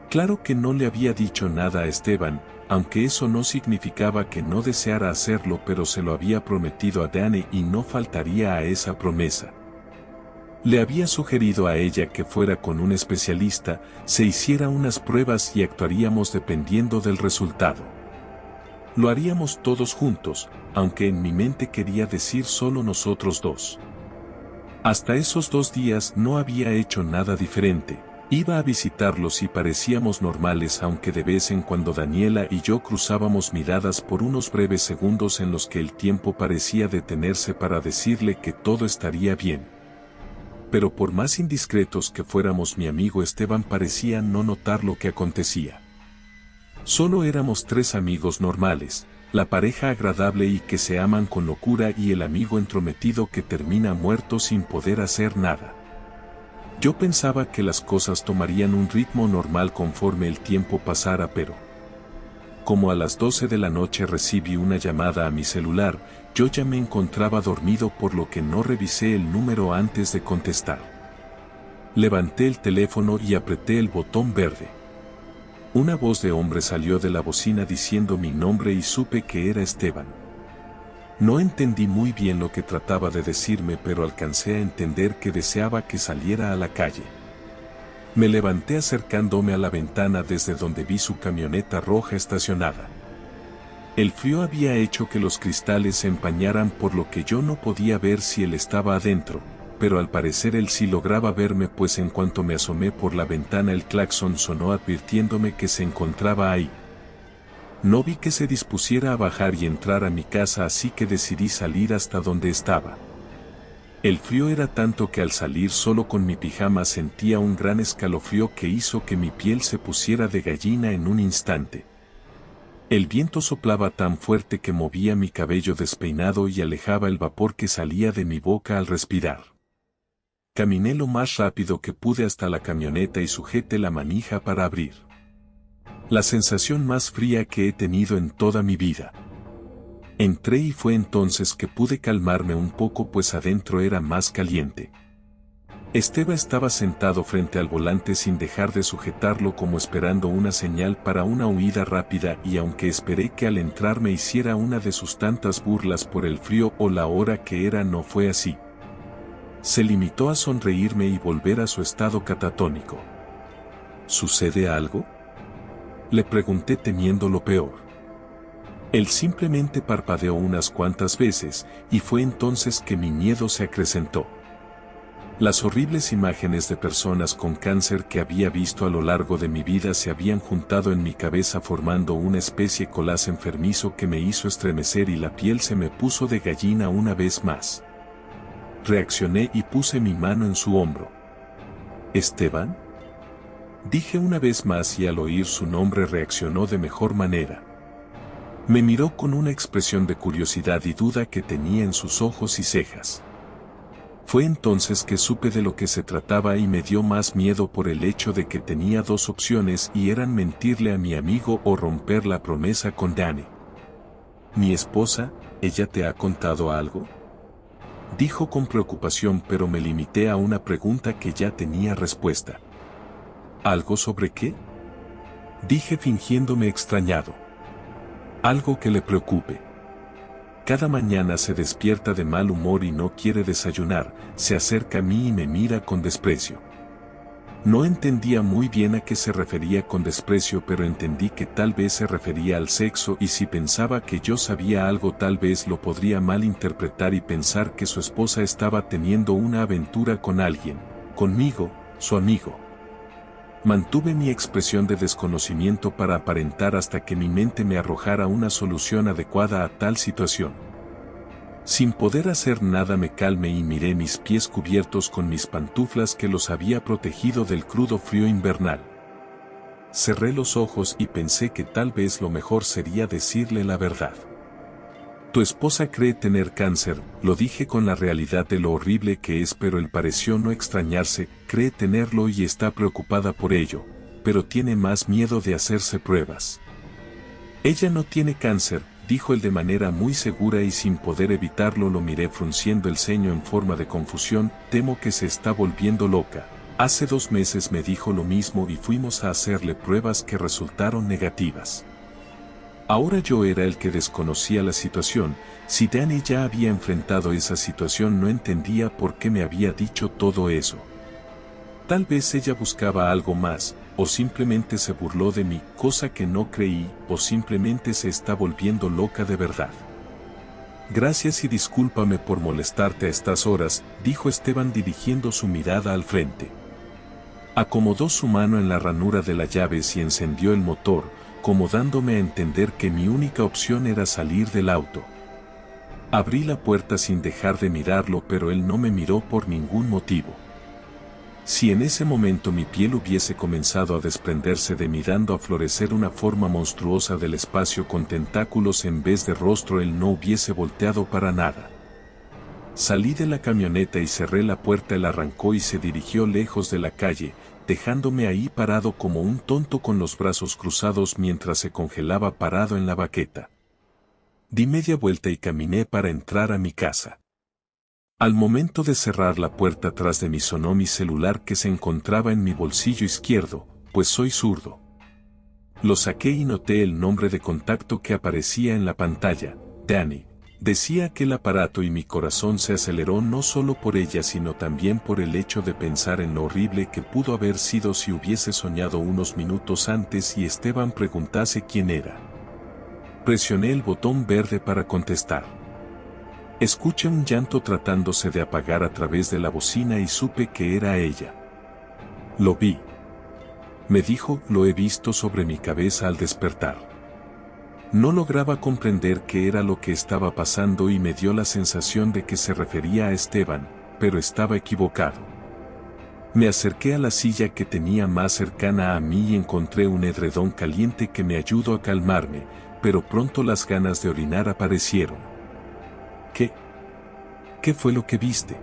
Claro que no le había dicho nada a Esteban, aunque eso no significaba que no deseara hacerlo, pero se lo había prometido a Dane y no faltaría a esa promesa. Le había sugerido a ella que fuera con un especialista, se hiciera unas pruebas y actuaríamos dependiendo del resultado. Lo haríamos todos juntos, aunque en mi mente quería decir solo nosotros dos. Hasta esos 2 días no había hecho nada diferente. Iba a visitarlos y parecíamos normales, aunque de vez en cuando Daniela y yo cruzábamos miradas por unos breves segundos en los que el tiempo parecía detenerse para decirle que todo estaría bien. Pero por más indiscretos que fuéramos, mi amigo Esteban parecía no notar lo que acontecía. Solo éramos 3 amigos normales, la pareja agradable y que se aman con locura y el amigo entrometido que termina muerto sin poder hacer nada. Yo pensaba que las cosas tomarían un ritmo normal conforme el tiempo pasara, pero... Como a las 12 de la noche recibí una llamada a mi celular, yo ya me encontraba dormido por lo que no revisé el número antes de contestar. Levanté el teléfono y apreté el botón verde. Una voz de hombre salió de la bocina diciendo mi nombre y supe que era Esteban. No entendí muy bien lo que trataba de decirme, pero alcancé a entender que deseaba que saliera a la calle. Me levanté acercándome a la ventana desde donde vi su camioneta roja estacionada. El frío había hecho que los cristales se empañaran, por lo que yo no podía ver si él estaba adentro, pero al parecer él sí lograba verme, pues en cuanto me asomé por la ventana el claxon sonó advirtiéndome que se encontraba ahí. No vi que se dispusiera a bajar y entrar a mi casa, así que decidí salir hasta donde estaba. El frío era tanto que al salir solo con mi pijama sentía un gran escalofrío que hizo que mi piel se pusiera de gallina en un instante. El viento soplaba tan fuerte que movía mi cabello despeinado y alejaba el vapor que salía de mi boca al respirar. Caminé lo más rápido que pude hasta la camioneta y sujeté la manija para abrir. La sensación más fría que he tenido en toda mi vida. Entré y fue entonces que pude calmarme un poco pues adentro era más caliente. Esteban estaba sentado frente al volante sin dejar de sujetarlo como esperando una señal para una huida rápida y aunque esperé que al entrar me hiciera una de sus tantas burlas por el frío o la hora que era no fue así. Se limitó a sonreírme y volver a su estado catatónico. ¿Sucede algo?, le pregunté temiendo lo peor. Él simplemente parpadeó unas cuantas veces y fue entonces que mi miedo se acrecentó. Las horribles imágenes de personas con cáncer que había visto a lo largo de mi vida se habían juntado en mi cabeza formando una especie de collage enfermizo que me hizo estremecer y la piel se me puso de gallina una vez más. Reaccioné y puse mi mano en su hombro. ¿Esteban?, dije una vez más y al oír su nombre reaccionó de mejor manera. Me miró con una expresión de curiosidad y duda que tenía en sus ojos y cejas. Fue entonces que supe de lo que se trataba y me dio más miedo por el hecho de que tenía dos opciones y eran mentirle a mi amigo o romper la promesa con Dani. ¿Mi esposa, ella te ha contado algo?, dijo con preocupación, pero me limité a una pregunta que ya tenía respuesta. ¿Algo sobre qué?, dije fingiéndome extrañado. Algo que le preocupe. Cada mañana se despierta de mal humor y no quiere desayunar, se acerca a mí y me mira con desprecio. No entendía muy bien a qué se refería con desprecio, pero entendí que tal vez se refería al sexo y si pensaba que yo sabía algo tal vez lo podría malinterpretar y pensar que su esposa estaba teniendo una aventura con alguien, conmigo, su amigo. Mantuve mi expresión de desconocimiento para aparentar hasta que mi mente me arrojara una solución adecuada a tal situación. Sin poder hacer nada me calmé y miré mis pies cubiertos con mis pantuflas que los había protegido del crudo frío invernal. Cerré los ojos y pensé que tal vez lo mejor sería decirle la verdad. Tu esposa cree tener cáncer, lo dije con la realidad de lo horrible que es, pero él pareció no extrañarse, cree tenerlo y está preocupada por ello, pero tiene más miedo de hacerse pruebas. Ella no tiene cáncer, dijo él de manera muy segura y sin poder evitarlo lo miré frunciendo el ceño en forma de confusión, temo que se está volviendo loca. Hace 2 meses me dijo lo mismo y fuimos a hacerle pruebas que resultaron negativas. Ahora yo era el que desconocía la situación, si Dani ya había enfrentado esa situación no entendía por qué me había dicho todo eso. Tal vez ella buscaba algo más, o simplemente se burló de mí, cosa que no creí, o simplemente se está volviendo loca de verdad. Gracias y discúlpame por molestarte a estas horas, dijo Esteban dirigiendo su mirada al frente. Acomodó su mano en la ranura de las llaves y encendió el motor, como dándome a entender que mi única opción era salir del auto. Abrí la puerta sin dejar de mirarlo, pero él no me miró por ningún motivo. Si en ese momento mi piel hubiese comenzado a desprenderse de mí dando a florecer una forma monstruosa del espacio con tentáculos en vez de rostro, él no hubiese volteado para nada. Salí de la camioneta y cerré la puerta. Él arrancó y se dirigió lejos de la calle, dejándome ahí parado como un tonto con los brazos cruzados mientras se congelaba parado en la baqueta. Di media vuelta y caminé para entrar a mi casa. Al momento de cerrar la puerta tras de mí sonó mi celular que se encontraba en mi bolsillo izquierdo, pues soy zurdo. Lo saqué y noté el nombre de contacto que aparecía en la pantalla, Dani. Decía aquel aparato y mi corazón se aceleró no solo por ella sino también por el hecho de pensar en lo horrible que pudo haber sido si hubiese soñado unos minutos antes y Esteban preguntase quién era. Presioné el botón verde para contestar. Escuché un llanto tratándose de apagar a través de la bocina y supe que era ella. Lo vi. Me dijo, lo he visto sobre mi cabeza al despertar. No lograba comprender qué era lo que estaba pasando y me dio la sensación de que se refería a Esteban, pero estaba equivocado. Me acerqué a la silla que tenía más cercana a mí y encontré un edredón caliente que me ayudó a calmarme, pero pronto las ganas de orinar aparecieron. ¿Qué fue lo que viste?,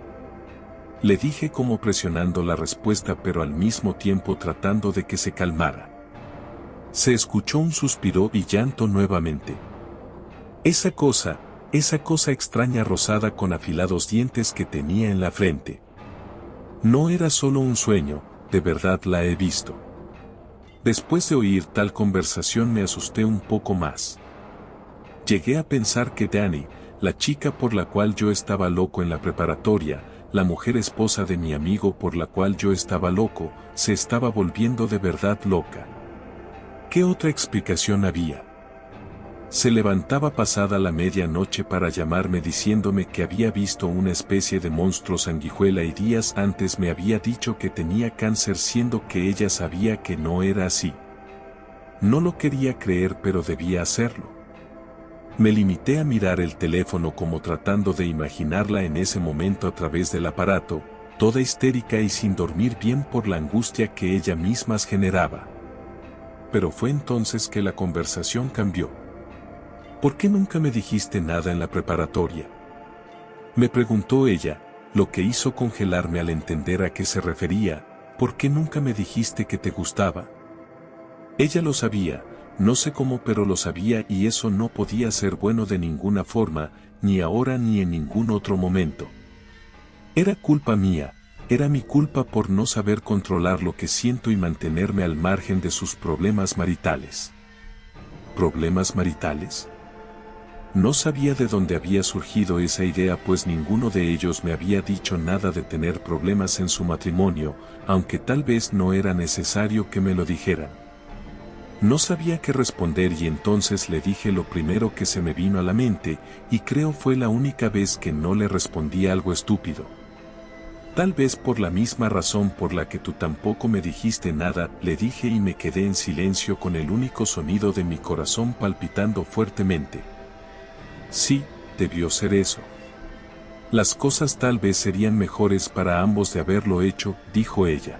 le dije como presionando la respuesta pero al mismo tiempo tratando de que se calmara. Se escuchó un suspiro y llanto nuevamente. Esa cosa, esa cosa extraña rosada con afilados dientes que tenía en la frente. No era solo un sueño, de verdad la he visto. Después de oír tal conversación me asusté un poco más. Llegué a pensar que Dani, la chica por la cual yo estaba loco en la preparatoria, la mujer esposa de mi amigo por la cual yo estaba loco, se estaba volviendo de verdad loca. ¿Qué otra explicación había? Se levantaba pasada la medianoche para llamarme diciéndome que había visto una especie de monstruo sanguijuela y días antes me había dicho que tenía cáncer siendo que ella sabía que no era así. No lo quería creer pero debía hacerlo. Me limité a mirar el teléfono como tratando de imaginarla en ese momento a través del aparato, toda histérica y sin dormir bien por la angustia que ella misma generaba. Pero fue entonces que la conversación cambió. ¿Por qué nunca me dijiste nada en la preparatoria? Me preguntó ella, lo que hizo congelarme al entender a qué se refería. ¿Por qué nunca me dijiste que te gustaba? Ella lo sabía, no sé cómo pero lo sabía y eso no podía ser bueno de ninguna forma, ni ahora ni en ningún otro momento. Era culpa mía, era mi culpa por no saber controlar lo que siento y mantenerme al margen de sus problemas maritales. ¿Problemas maritales? No sabía de dónde había surgido esa idea pues ninguno de ellos me había dicho nada de tener problemas en su matrimonio, aunque tal vez no era necesario que me lo dijeran. No sabía qué responder y entonces le dije lo primero que se me vino a la mente, y creo fue la única vez que no le respondí algo estúpido. Tal vez por la misma razón por la que tú tampoco me dijiste nada, le dije y me quedé en silencio con el único sonido de mi corazón palpitando fuertemente. Sí, debió ser eso. Las cosas tal vez serían mejores para ambos de haberlo hecho, dijo ella.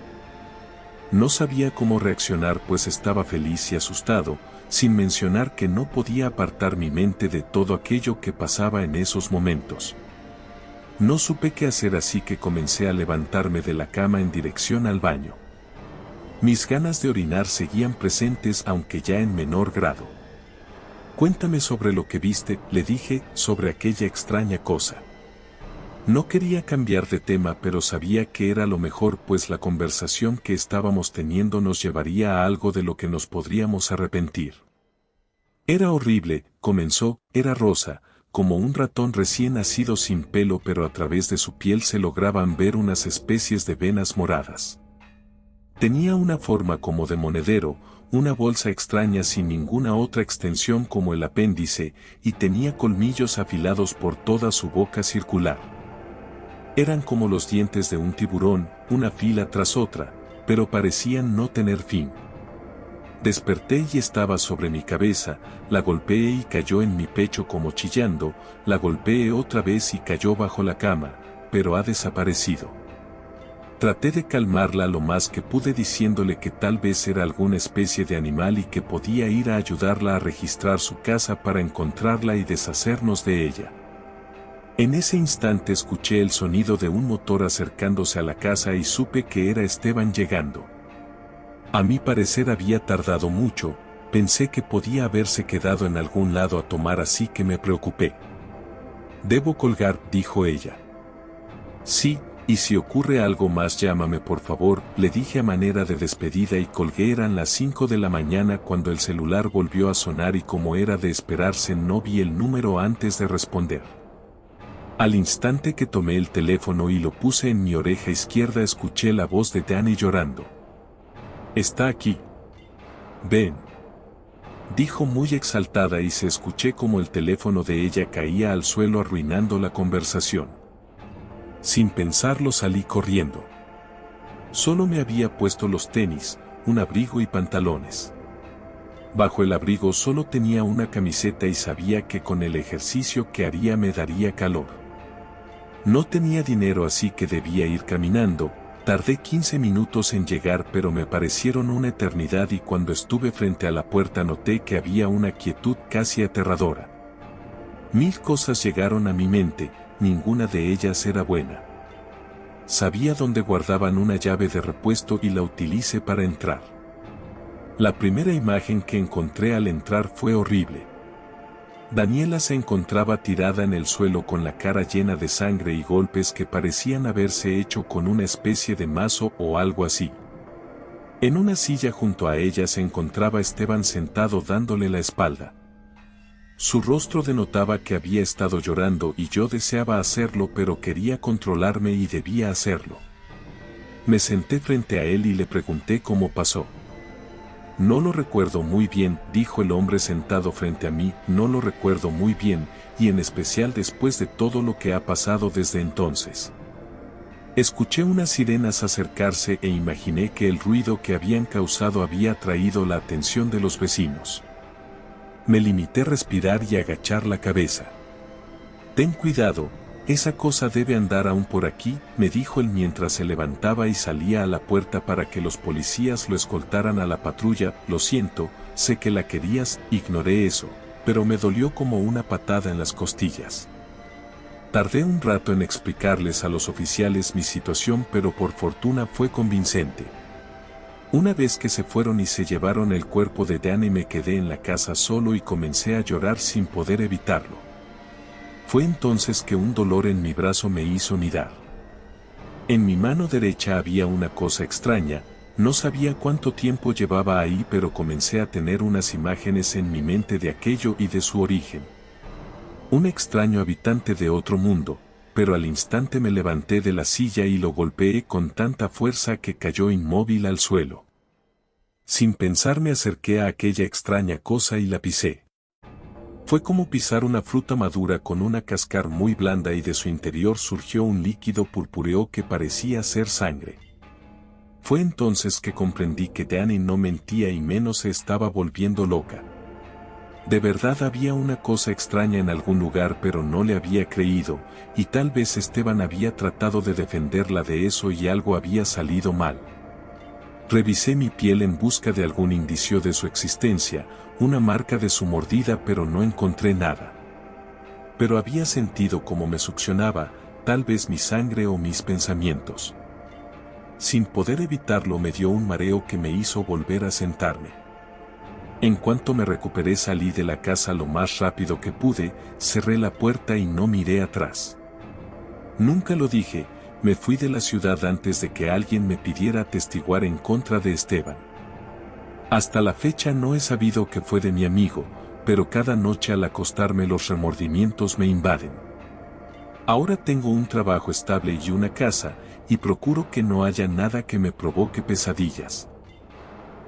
No sabía cómo reaccionar pues estaba feliz y asustado, sin mencionar que no podía apartar mi mente de todo aquello que pasaba en esos momentos. No supe qué hacer así que comencé a levantarme de la cama en dirección al baño. Mis ganas de orinar seguían presentes aunque ya en menor grado. Cuéntame sobre lo que viste, le dije, sobre aquella extraña cosa. No quería cambiar de tema pero sabía que era lo mejor pues la conversación que estábamos teniendo nos llevaría a algo de lo que nos podríamos arrepentir. Era horrible, comenzó, era rosa, como un ratón recién nacido sin pelo pero a través de su piel se lograban ver unas especies de venas moradas. Tenía una forma como de monedero, una bolsa extraña sin ninguna otra extensión como el apéndice, y tenía colmillos afilados por toda su boca circular. Eran como los dientes de un tiburón, una fila tras otra, pero parecían no tener fin. Desperté y estaba sobre mi cabeza, la golpeé y cayó en mi pecho como chillando, la golpeé otra vez y cayó bajo la cama, pero ha desaparecido. Traté de calmarla lo más que pude diciéndole que tal vez era alguna especie de animal y que podía ir a ayudarla a registrar su casa para encontrarla y deshacernos de ella. En ese instante escuché el sonido de un motor acercándose a la casa y supe que era Esteban llegando. A mi parecer había tardado mucho, pensé que podía haberse quedado en algún lado a tomar así que me preocupé. Debo colgar, dijo ella. Sí. Y si ocurre algo más llámame por favor, le dije a manera de despedida y colgué. Eran las 5 de la mañana cuando el celular volvió a sonar y como era de esperarse no vi el número antes de responder. Al instante que tomé el teléfono y lo puse en mi oreja izquierda escuché la voz de Dani llorando. Está aquí. Ven. Dijo muy exaltada y se escuché como el teléfono de ella caía al suelo arruinando la conversación. Sin pensarlo salí corriendo. Solo me había puesto los tenis, un abrigo y pantalones. Bajo el abrigo solo tenía una camiseta y sabía que con el ejercicio que haría me daría calor. No tenía dinero así que debía ir caminando, tardé 15 minutos en llegar pero me parecieron una eternidad y cuando estuve frente a la puerta noté que había una quietud casi aterradora. Mil cosas llegaron a mi mente, ninguna de ellas era buena. Sabía dónde guardaban una llave de repuesto y la utilicé para entrar. La primera imagen que encontré al entrar fue horrible. Daniela se encontraba tirada en el suelo con la cara llena de sangre y golpes que parecían haberse hecho con una especie de mazo o algo así. En una silla junto a ella se encontraba Esteban sentado dándole la espalda. Su rostro denotaba que había estado llorando y yo deseaba hacerlo, pero quería controlarme y debía hacerlo. Me senté frente a él y le pregunté cómo pasó. No lo recuerdo muy bien, dijo el hombre sentado frente a mí, no lo recuerdo muy bien, y en especial después de todo lo que ha pasado desde entonces. Escuché unas sirenas acercarse e imaginé que el ruido que habían causado había atraído la atención de los vecinos. Me limité a respirar y agachar la cabeza. Ten cuidado, esa cosa debe andar aún por aquí, me dijo él mientras se levantaba y salía a la puerta para que los policías lo escoltaran a la patrulla. Lo siento, sé que la querías, ignoré eso, pero me dolió como una patada en las costillas. Tardé un rato en explicarles a los oficiales mi situación, pero por fortuna fue convincente. Una vez que se fueron y se llevaron el cuerpo de Dani, me quedé en la casa solo y comencé a llorar sin poder evitarlo. Fue entonces que un dolor en mi brazo me hizo nidar. En mi mano derecha había una cosa extraña, no sabía cuánto tiempo llevaba ahí, pero comencé a tener unas imágenes en mi mente de aquello y de su origen. Un extraño habitante de otro mundo, pero al instante me levanté de la silla y lo golpeé con tanta fuerza que cayó inmóvil al suelo. Sin pensar me acerqué a aquella extraña cosa y la pisé. Fue como pisar una fruta madura con una cáscara muy blanda y de su interior surgió un líquido purpúreo que parecía ser sangre. Fue entonces que comprendí que Dani no mentía y menos se estaba volviendo loca. De verdad había una cosa extraña en algún lugar, pero no le había creído, y tal vez Esteban había tratado de defenderla de eso y algo había salido mal. Revisé mi piel en busca de algún indicio de su existencia, una marca de su mordida, pero no encontré nada. Pero había sentido cómo me succionaba, tal vez mi sangre o mis pensamientos. Sin poder evitarlo me dio un mareo que me hizo volver a sentarme. En cuanto me recuperé salí de la casa lo más rápido que pude, cerré la puerta y no miré atrás. Nunca lo dije, me fui de la ciudad antes de que alguien me pidiera atestiguar en contra de Esteban. Hasta la fecha no he sabido qué fue de mi amigo, pero cada noche al acostarme los remordimientos me invaden. Ahora tengo un trabajo estable y una casa, y procuro que no haya nada que me provoque pesadillas.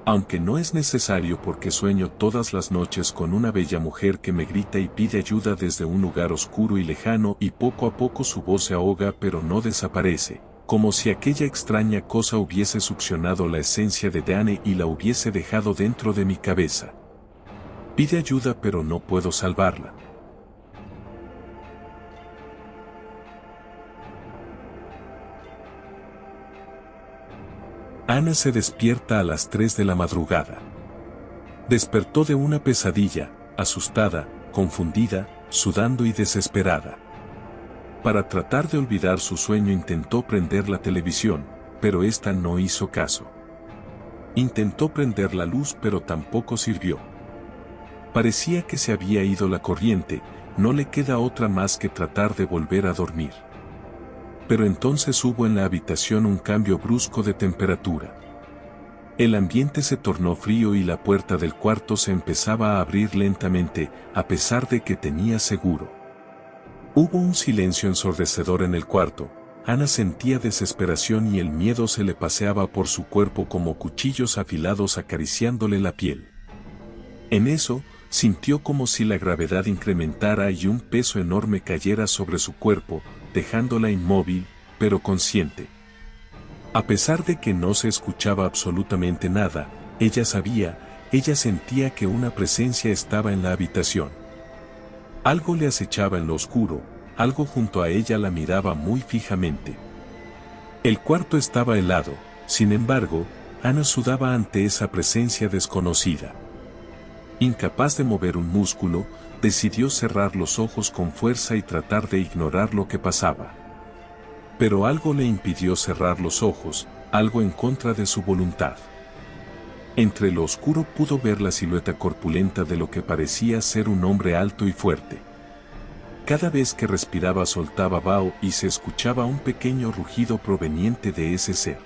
Aunque no es necesario, porque sueño todas las noches con una bella mujer que me grita y pide ayuda desde un lugar oscuro y lejano, y poco a poco su voz se ahoga pero no desaparece, como si aquella extraña cosa hubiese succionado la esencia de Dani y la hubiese dejado dentro de mi cabeza. Pide ayuda pero no puedo salvarla. Ana se despierta a las 3 de la madrugada. Despertó de una pesadilla, asustada, confundida, sudando y desesperada. Para tratar de olvidar su sueño intentó prender la televisión, pero esta no hizo caso. Intentó prender la luz pero tampoco sirvió. Parecía que se había ido la corriente, no le queda otra más que tratar de volver a dormir. Pero entonces hubo en la habitación un cambio brusco de temperatura. El ambiente se tornó frío y la puerta del cuarto se empezaba a abrir lentamente, a pesar de que tenía seguro. Hubo un silencio ensordecedor en el cuarto. Ana sentía desesperación y el miedo se le paseaba por su cuerpo como cuchillos afilados acariciándole la piel. En eso, sintió como si la gravedad incrementara y un peso enorme cayera sobre su cuerpo, dejándola inmóvil, pero consciente. A pesar de que no se escuchaba absolutamente nada, ella sentía que una presencia estaba en la habitación. Algo le acechaba en lo oscuro, algo junto a ella la miraba muy fijamente. El cuarto estaba helado, sin embargo, Ana sudaba ante esa presencia desconocida. Incapaz de mover un músculo, decidió cerrar los ojos con fuerza y tratar de ignorar lo que pasaba. Pero algo le impidió cerrar los ojos, algo en contra de su voluntad. Entre lo oscuro pudo ver la silueta corpulenta de lo que parecía ser un hombre alto y fuerte. Cada vez que respiraba soltaba vaho y se escuchaba un pequeño rugido proveniente de ese ser.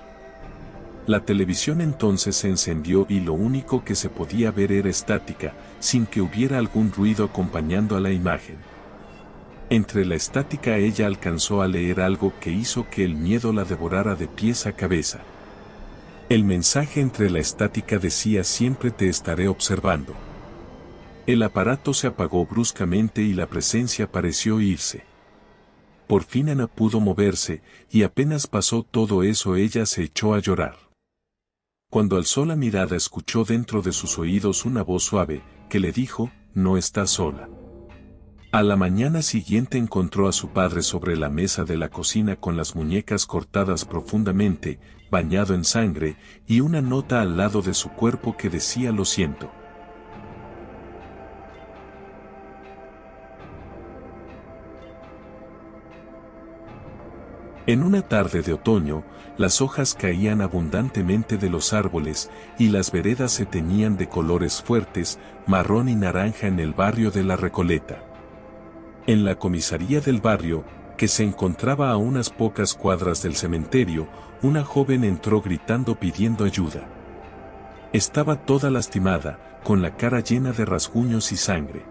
La televisión entonces se encendió y lo único que se podía ver era estática, sin que hubiera algún ruido acompañando a la imagen. Entre la estática ella alcanzó a leer algo que hizo que el miedo la devorara de pies a cabeza. El mensaje entre la estática decía: siempre te estaré observando. El aparato se apagó bruscamente y la presencia pareció irse. Por fin Ana pudo moverse, y apenas pasó todo eso ella se echó a llorar. Cuando alzó la mirada escuchó dentro de sus oídos una voz suave, que le dijo: no estás sola. A la mañana siguiente encontró a su padre sobre la mesa de la cocina con las muñecas cortadas profundamente, bañado en sangre, y una nota al lado de su cuerpo que decía: lo siento. En una tarde de otoño, las hojas caían abundantemente de los árboles, y las veredas se teñían de colores fuertes, marrón y naranja en el barrio de La Recoleta. En la comisaría del barrio, que se encontraba a unas pocas cuadras del cementerio, una joven entró gritando pidiendo ayuda. Estaba toda lastimada, con la cara llena de rasguños y sangre.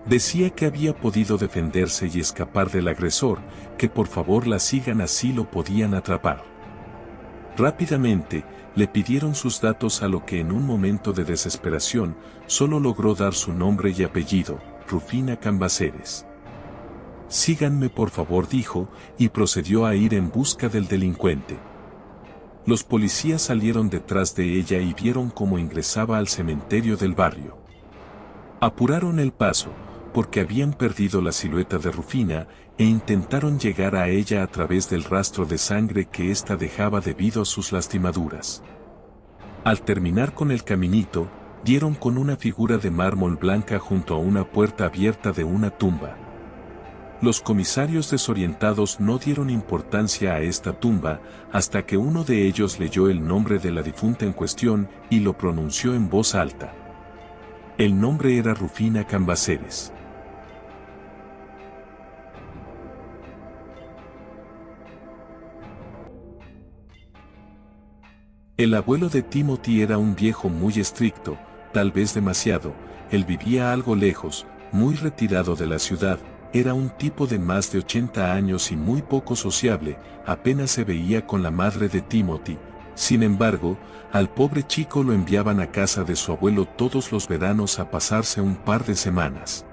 Decía que había podido defenderse y escapar del agresor, que por favor la sigan así lo podían atrapar. Rápidamente, le pidieron sus datos, a lo que en un momento de desesperación, solo logró dar su nombre y apellido: Rufina Cambaceres. Síganme por favor, dijo, y procedió a ir en busca del delincuente. Los policías salieron detrás de ella y vieron cómo ingresaba al cementerio del barrio. Apuraron el paso, porque habían perdido la silueta de Rufina, e intentaron llegar a ella a través del rastro de sangre que ésta dejaba debido a sus lastimaduras. Al terminar con el caminito, dieron con una figura de mármol blanca junto a una puerta abierta de una tumba. Los comisarios desorientados no dieron importancia a esta tumba, hasta que uno de ellos leyó el nombre de la difunta en cuestión y lo pronunció en voz alta. El nombre era Rufina Cambaceres. El abuelo de Timothy era un viejo muy estricto, tal vez demasiado. Él vivía algo lejos, muy retirado de la ciudad. Era un tipo de más de 80 años y muy poco sociable, apenas se veía con la madre de Timothy. Sin embargo, al pobre chico lo enviaban a casa de su abuelo todos los veranos a pasarse un par de semanas.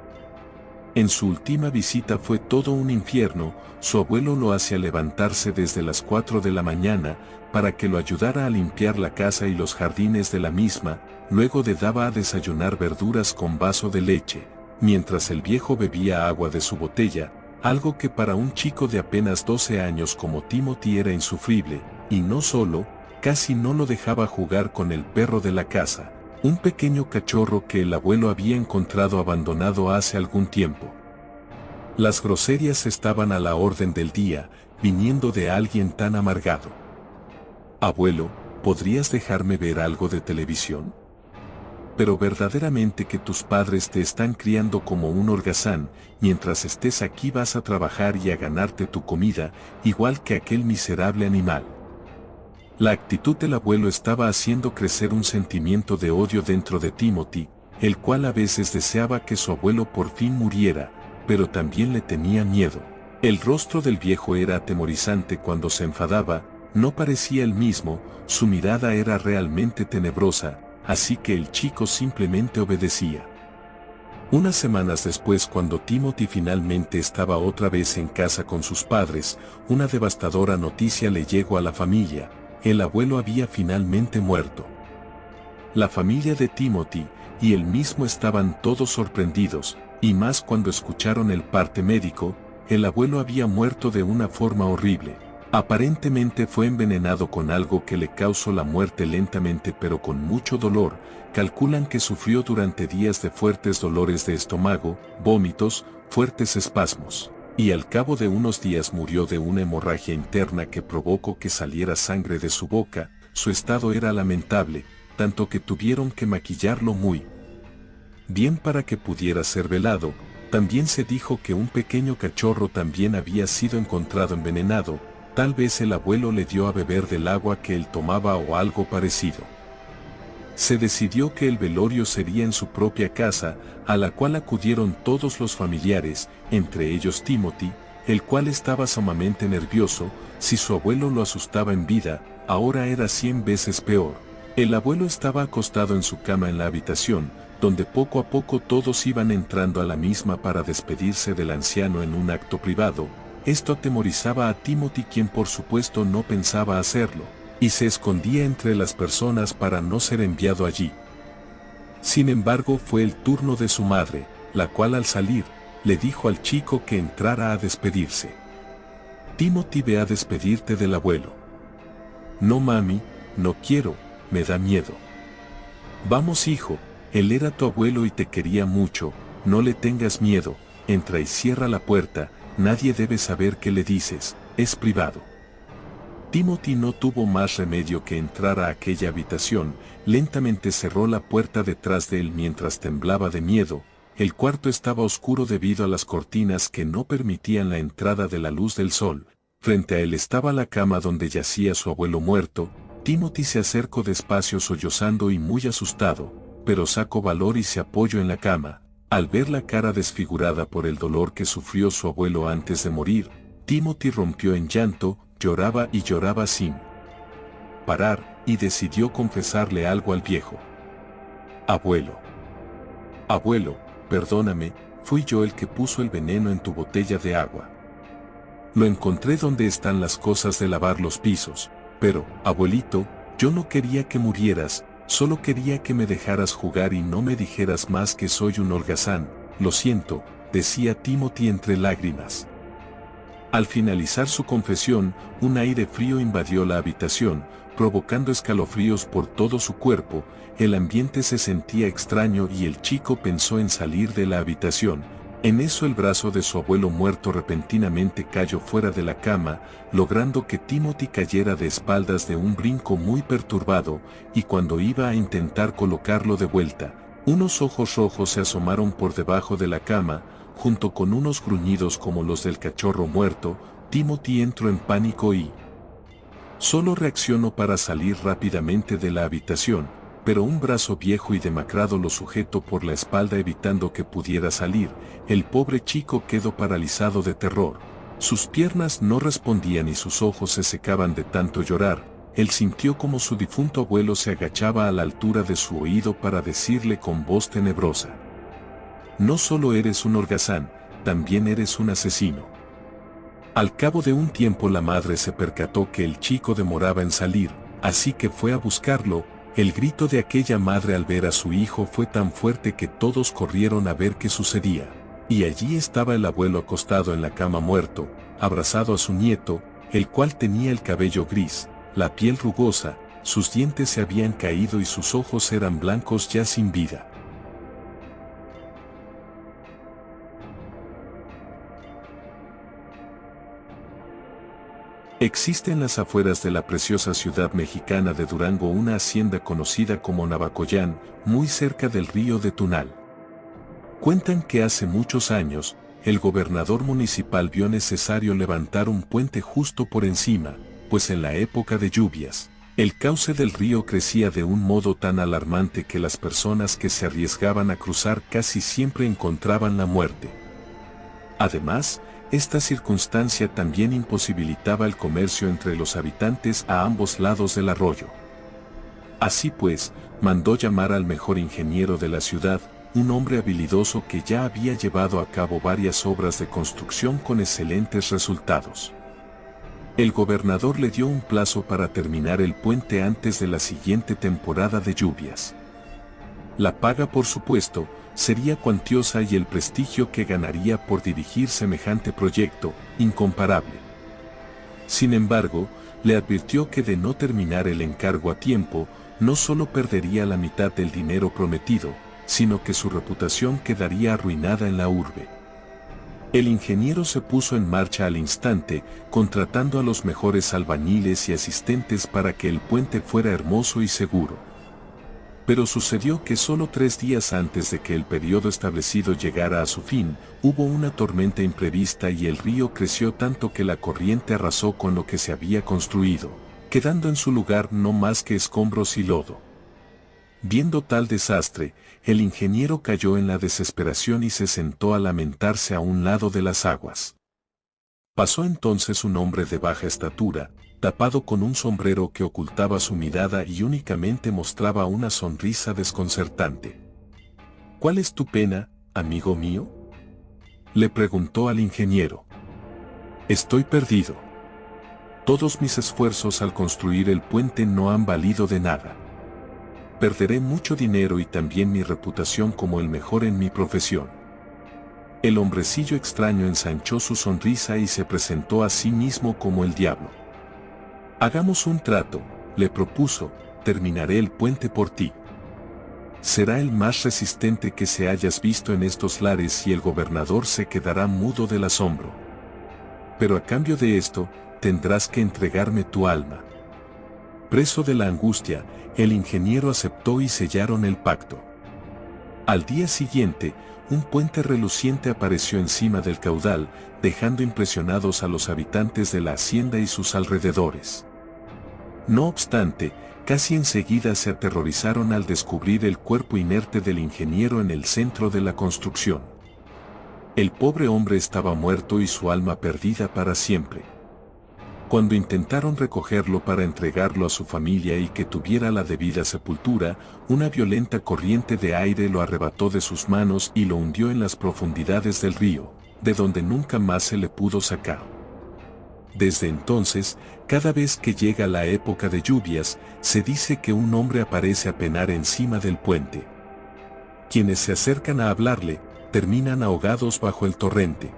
En su última visita fue todo un infierno. Su abuelo lo hacía levantarse desde las 4 de la mañana, para que lo ayudara a limpiar la casa y los jardines de la misma, luego le daba a desayunar verduras con vaso de leche, mientras el viejo bebía agua de su botella, algo que para un chico de apenas 12 años como Timothy era insufrible, y no solo, casi no lo dejaba jugar con el perro de la casa, un pequeño cachorro que el abuelo había encontrado abandonado hace algún tiempo. Las groserías estaban a la orden del día, viniendo de alguien tan amargado. Abuelo, ¿podrías dejarme ver algo de televisión? Pero verdaderamente que tus padres te están criando como un holgazán, mientras estés aquí vas a trabajar y a ganarte tu comida, igual que aquel miserable animal. La actitud del abuelo estaba haciendo crecer un sentimiento de odio dentro de Timothy, el cual a veces deseaba que su abuelo por fin muriera, pero también le tenía miedo. El rostro del viejo era atemorizante cuando se enfadaba, no parecía el mismo, su mirada era realmente tenebrosa, así que el chico simplemente obedecía. Unas semanas después, cuando Timothy finalmente estaba otra vez en casa con sus padres, una devastadora noticia le llegó a la familia: el abuelo había finalmente muerto. La familia de Timothy y él mismo estaban todos sorprendidos, y más cuando escucharon el parte médico. El abuelo había muerto de una forma horrible. Aparentemente fue envenenado con algo que le causó la muerte lentamente pero con mucho dolor. Calculan que sufrió durante días de fuertes dolores de estómago, vómitos, fuertes espasmos, y al cabo de unos días murió de una hemorragia interna que provocó que saliera sangre de su boca. Su estado era lamentable, tanto que tuvieron que maquillarlo muy bien para que pudiera ser velado. También se dijo que un pequeño cachorro también había sido encontrado envenenado, tal vez el abuelo le dio a beber del agua que él tomaba o algo parecido. Se decidió que el velorio sería en su propia casa, a la cual acudieron todos los familiares, entre ellos Timothy, el cual estaba sumamente nervioso. Si su abuelo lo asustaba en vida, ahora era 100 veces peor. El abuelo estaba acostado en su cama en la habitación, donde poco a poco todos iban entrando a la misma para despedirse del anciano en un acto privado. Esto atemorizaba a Timothy, quien por supuesto no pensaba hacerlo, y se escondía entre las personas para no ser enviado allí. Sin embargo, fue el turno de su madre, la cual al salir, le dijo al chico que entrara a despedirse. Timothy, ve a despedirte del abuelo. No mami, no quiero, me da miedo. Vamos hijo, él era tu abuelo y te quería mucho, no le tengas miedo, entra y cierra la puerta, nadie debe saber qué le dices, es privado. Timothy no tuvo más remedio que entrar a aquella habitación. Lentamente cerró la puerta detrás de él mientras temblaba de miedo. El cuarto estaba oscuro debido a las cortinas que no permitían la entrada de la luz del sol. Frente a él estaba la cama donde yacía su abuelo muerto. Timothy se acercó despacio sollozando y muy asustado, pero sacó valor y se apoyó en la cama. Al ver la cara desfigurada por el dolor que sufrió su abuelo antes de morir, Timothy rompió en llanto, lloraba y lloraba sin parar, y decidió confesarle algo al viejo. Abuelo. Abuelo, perdóname, fui yo el que puso el veneno en tu botella de agua. Lo encontré donde están las cosas de lavar los pisos, pero, abuelito, yo no quería que murieras, solo quería que me dejaras jugar y no me dijeras más que soy un holgazán. Lo siento, decía Timothy entre lágrimas. Al finalizar su confesión, un aire frío invadió la habitación, provocando escalofríos por todo su cuerpo. El ambiente se sentía extraño y el chico pensó en salir de la habitación. En eso el brazo de su abuelo muerto repentinamente cayó fuera de la cama, logrando que Timothy cayera de espaldas de un brinco muy perturbado, y cuando iba a intentar colocarlo de vuelta, unos ojos rojos se asomaron por debajo de la cama, junto con unos gruñidos como los del cachorro muerto. Timothy entró en pánico y solo reaccionó para salir rápidamente de la habitación, pero un brazo viejo y demacrado lo sujetó por la espalda evitando que pudiera salir. El pobre chico quedó paralizado de terror. Sus piernas no respondían y sus ojos se secaban de tanto llorar. Él sintió como su difunto abuelo se agachaba a la altura de su oído para decirle con voz tenebrosa: no solo eres un holgazán, también eres un asesino. Al cabo de un tiempo la madre se percató que el chico demoraba en salir, así que fue a buscarlo. El grito de aquella madre al ver a su hijo fue tan fuerte que todos corrieron a ver qué sucedía. Y allí estaba el abuelo acostado en la cama muerto, abrazado a su nieto, el cual tenía el cabello gris, la piel rugosa, sus dientes se habían caído y sus ojos eran blancos ya sin vida. Existe en las afueras de la preciosa ciudad mexicana de Durango una hacienda conocida como Navacoyán, muy cerca del río de Tunal. Cuentan que hace muchos años, el gobernador municipal vio necesario levantar un puente justo por encima, pues en la época de lluvias, el cauce del río crecía de un modo tan alarmante que las personas que se arriesgaban a cruzar casi siempre encontraban la muerte. Además, esta circunstancia también imposibilitaba el comercio entre los habitantes a ambos lados del arroyo. Así pues, mandó llamar al mejor ingeniero de la ciudad, un hombre habilidoso que ya había llevado a cabo varias obras de construcción con excelentes resultados. El gobernador le dio un plazo para terminar el puente antes de la siguiente temporada de lluvias. La paga, por supuesto, sería cuantiosa y el prestigio que ganaría por dirigir semejante proyecto, incomparable. Sin embargo, le advirtió que de no terminar el encargo a tiempo, no solo perdería la mitad del dinero prometido, sino que su reputación quedaría arruinada en la urbe. El ingeniero se puso en marcha al instante, contratando a los mejores albañiles y asistentes para que el puente fuera hermoso y seguro. Pero sucedió que solo 3 días antes de que el periodo establecido llegara a su fin, hubo una tormenta imprevista y el río creció tanto que la corriente arrasó con lo que se había construido, quedando en su lugar no más que escombros y lodo. Viendo tal desastre, el ingeniero cayó en la desesperación y se sentó a lamentarse a un lado de las aguas. Pasó entonces un hombre de baja estatura, tapado con un sombrero que ocultaba su mirada y únicamente mostraba una sonrisa desconcertante. ¿Cuál es tu pena, amigo mío?, le preguntó al ingeniero. Estoy perdido. Todos mis esfuerzos al construir el puente no han valido de nada. Perderé mucho dinero y también mi reputación como el mejor en mi profesión. El hombrecillo extraño ensanchó su sonrisa y se presentó a sí mismo como el diablo. Hagamos un trato, le propuso, terminaré el puente por ti. Será el más resistente que se hayas visto en estos lares y el gobernador se quedará mudo del asombro. Pero a cambio de esto, tendrás que entregarme tu alma. Preso de la angustia, el ingeniero aceptó y sellaron el pacto. Al día siguiente, un puente reluciente apareció encima del caudal, dejando impresionados a los habitantes de la hacienda y sus alrededores. No obstante, casi enseguida se aterrorizaron al descubrir el cuerpo inerte del ingeniero en el centro de la construcción. El pobre hombre estaba muerto y su alma perdida para siempre. Cuando intentaron recogerlo para entregarlo a su familia y que tuviera la debida sepultura, una violenta corriente de aire lo arrebató de sus manos y lo hundió en las profundidades del río, de donde nunca más se le pudo sacar. Desde entonces, cada vez que llega la época de lluvias, se dice que un hombre aparece a penar encima del puente. Quienes se acercan a hablarle, terminan ahogados bajo el torrente.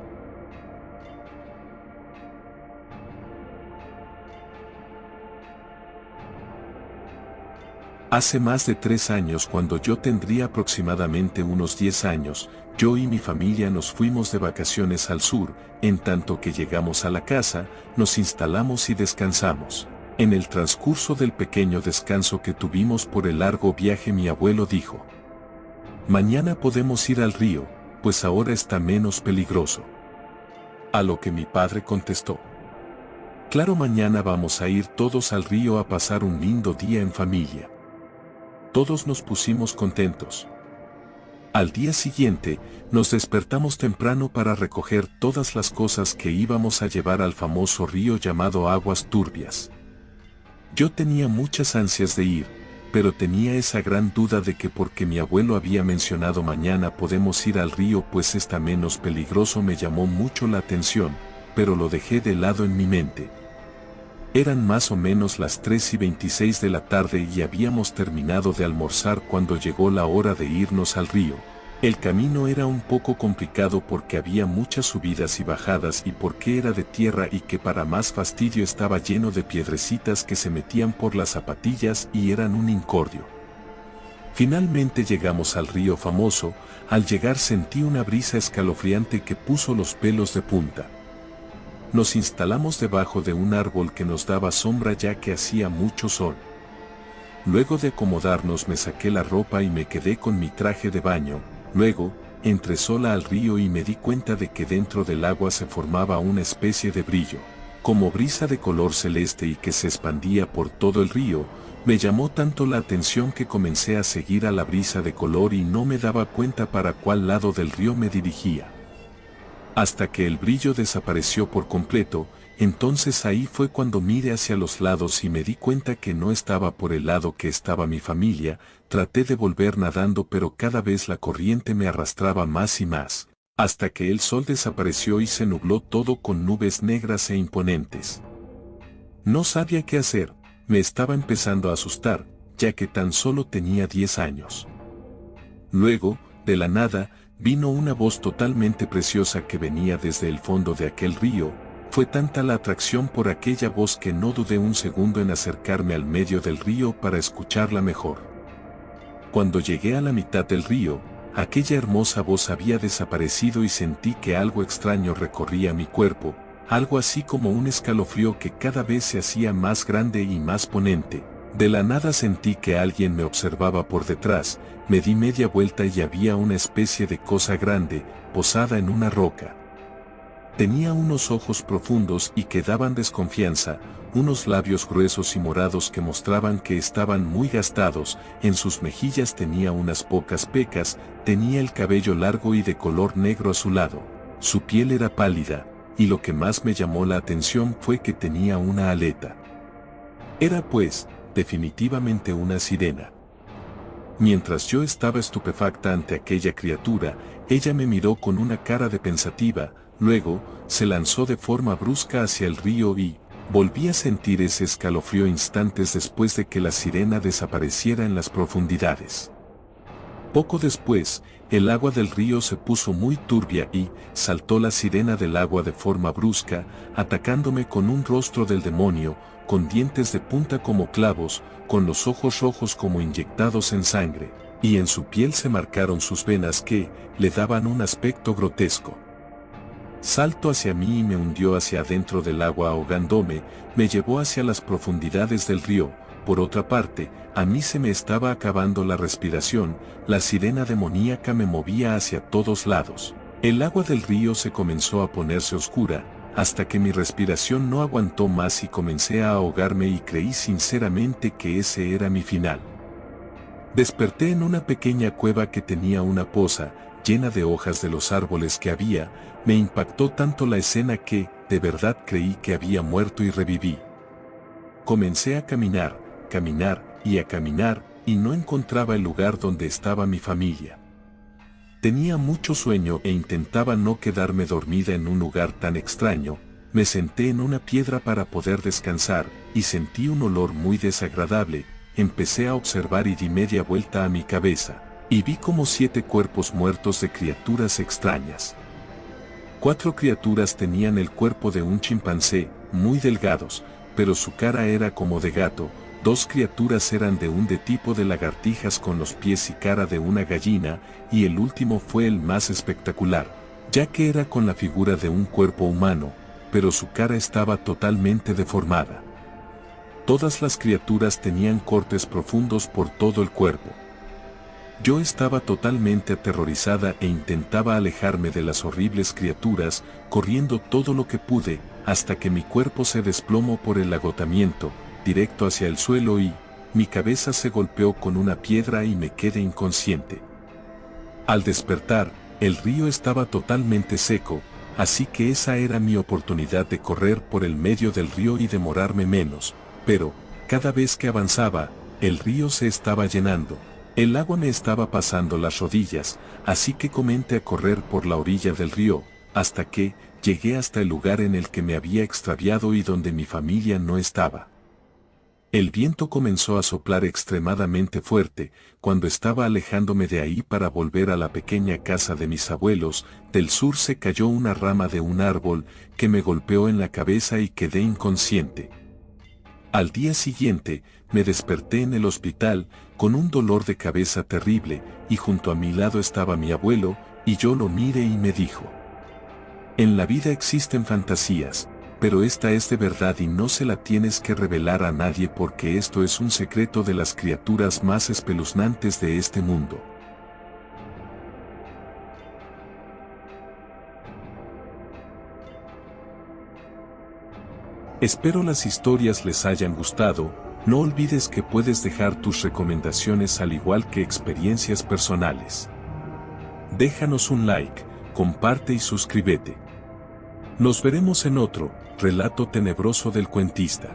Hace más de 3 años, cuando yo tendría aproximadamente unos 10 años, yo y mi familia nos fuimos de vacaciones al sur. En tanto que llegamos a la casa, nos instalamos y descansamos. En el transcurso del pequeño descanso que tuvimos por el largo viaje, mi abuelo dijo: mañana podemos ir al río, pues ahora está menos peligroso. A lo que mi padre contestó: claro, mañana vamos a ir todos al río a pasar un lindo día en familia. Todos nos pusimos contentos. Al día siguiente, nos despertamos temprano para recoger todas las cosas que íbamos a llevar al famoso río llamado Aguas Turbias. Yo tenía muchas ansias de ir, pero tenía esa gran duda de que porque mi abuelo había mencionado mañana podemos ir al río pues está menos peligroso, me llamó mucho la atención, pero lo dejé de lado en mi mente. Eran más o menos las 3:26 de la tarde y habíamos terminado de almorzar cuando llegó la hora de irnos al río. El camino era un poco complicado porque había muchas subidas y bajadas y porque era de tierra y que para más fastidio estaba lleno de piedrecitas que se metían por las zapatillas y eran un incordio. Finalmente llegamos al río famoso. Al llegar sentí una brisa escalofriante que puso los pelos de punta. Nos instalamos debajo de un árbol que nos daba sombra ya que hacía mucho sol. Luego de acomodarnos me saqué la ropa y me quedé con mi traje de baño. Luego, entré sola al río y me di cuenta de que dentro del agua se formaba una especie de brillo, como brisa de color celeste y que se expandía por todo el río. Me llamó tanto la atención que comencé a seguir a la brisa de color y no me daba cuenta para cuál lado del río me dirigía. Hasta que el brillo desapareció por completo. Entonces ahí fue cuando miré hacia los lados y me di cuenta que no estaba por el lado que estaba mi familia. Traté de volver nadando pero cada vez la corriente me arrastraba más y más, hasta que el sol desapareció y se nubló todo con nubes negras e imponentes. No sabía qué hacer, me estaba empezando a asustar, ya que tan solo tenía 10 años. Luego, de la nada, vino una voz totalmente preciosa que venía desde el fondo de aquel río. Fue tanta la atracción por aquella voz que no dudé un segundo en acercarme al medio del río para escucharla mejor. Cuando llegué a la mitad del río, aquella hermosa voz había desaparecido y sentí que algo extraño recorría mi cuerpo, algo así como un escalofrío que cada vez se hacía más grande y más ponente. De la nada sentí que alguien me observaba por detrás, me di media vuelta y había una especie de cosa grande, posada en una roca. Tenía unos ojos profundos y que daban desconfianza, unos labios gruesos y morados que mostraban que estaban muy gastados, en sus mejillas tenía unas pocas pecas, tenía el cabello largo y de color negro azulado, su piel era pálida, y lo que más me llamó la atención fue que tenía una aleta. Era pues, definitivamente una sirena. Mientras yo estaba estupefacta ante aquella criatura, ella me miró con una cara de pensativa, luego, se lanzó de forma brusca hacia el río y, volví a sentir ese escalofrío instantes después de que la sirena desapareciera en las profundidades. Poco después, el agua del río se puso muy turbia y, saltó la sirena del agua de forma brusca, atacándome con un rostro del demonio, con dientes de punta como clavos, con los ojos rojos como inyectados en sangre, y en su piel se marcaron sus venas que, le daban un aspecto grotesco. Saltó hacia mí y me hundió hacia adentro del agua ahogándome, me llevó hacia las profundidades del río. Por otra parte, a mí se me estaba acabando la respiración, la sirena demoníaca me movía hacia todos lados. El agua del río se comenzó a ponerse oscura, hasta que mi respiración no aguantó más y comencé a ahogarme y creí sinceramente que ese era mi final. Desperté en una pequeña cueva que tenía una poza, llena de hojas de los árboles que había, me impactó tanto la escena que, de verdad creí que había muerto y reviví. Comencé a caminar y no encontraba el lugar donde estaba mi familia. Tenía mucho sueño e intentaba no quedarme dormida en un lugar tan extraño, me senté en una piedra para poder descansar, y sentí un olor muy desagradable, empecé a observar y di media vuelta a mi cabeza, y vi como 7 cuerpos muertos de criaturas extrañas. 4 criaturas tenían el cuerpo de un chimpancé, muy delgados, pero su cara era como de gato. 2 criaturas eran de tipo de lagartijas con los pies y cara de una gallina, y el último fue el más espectacular, ya que era con la figura de un cuerpo humano, pero su cara estaba totalmente deformada. Todas las criaturas tenían cortes profundos por todo el cuerpo. Yo estaba totalmente aterrorizada e intentaba alejarme de las horribles criaturas, corriendo todo lo que pude, hasta que mi cuerpo se desplomó por el agotamiento, directo hacia el suelo y, mi cabeza se golpeó con una piedra y me quedé inconsciente. Al despertar, el río estaba totalmente seco, así que esa era mi oportunidad de correr por el medio del río y demorarme menos, pero, cada vez que avanzaba, el río se estaba llenando. El agua me estaba pasando las rodillas, así que comencé a correr por la orilla del río, hasta que, llegué hasta el lugar en el que me había extraviado y donde mi familia no estaba. El viento comenzó a soplar extremadamente fuerte, cuando estaba alejándome de ahí para volver a la pequeña casa de mis abuelos, del sur se cayó una rama de un árbol, que me golpeó en la cabeza y quedé inconsciente. Al día siguiente, me desperté en el hospital, con un dolor de cabeza terrible, y junto a mi lado estaba mi abuelo, y yo lo miré y me dijo: en la vida existen fantasías, pero esta es de verdad y no se la tienes que revelar a nadie porque esto es un secreto de las criaturas más espeluznantes de este mundo. Espero las historias les hayan gustado. No olvides que puedes dejar tus recomendaciones al igual que experiencias personales. Déjanos un like, comparte y suscríbete. Nos veremos en otro relato tenebroso del cuentista.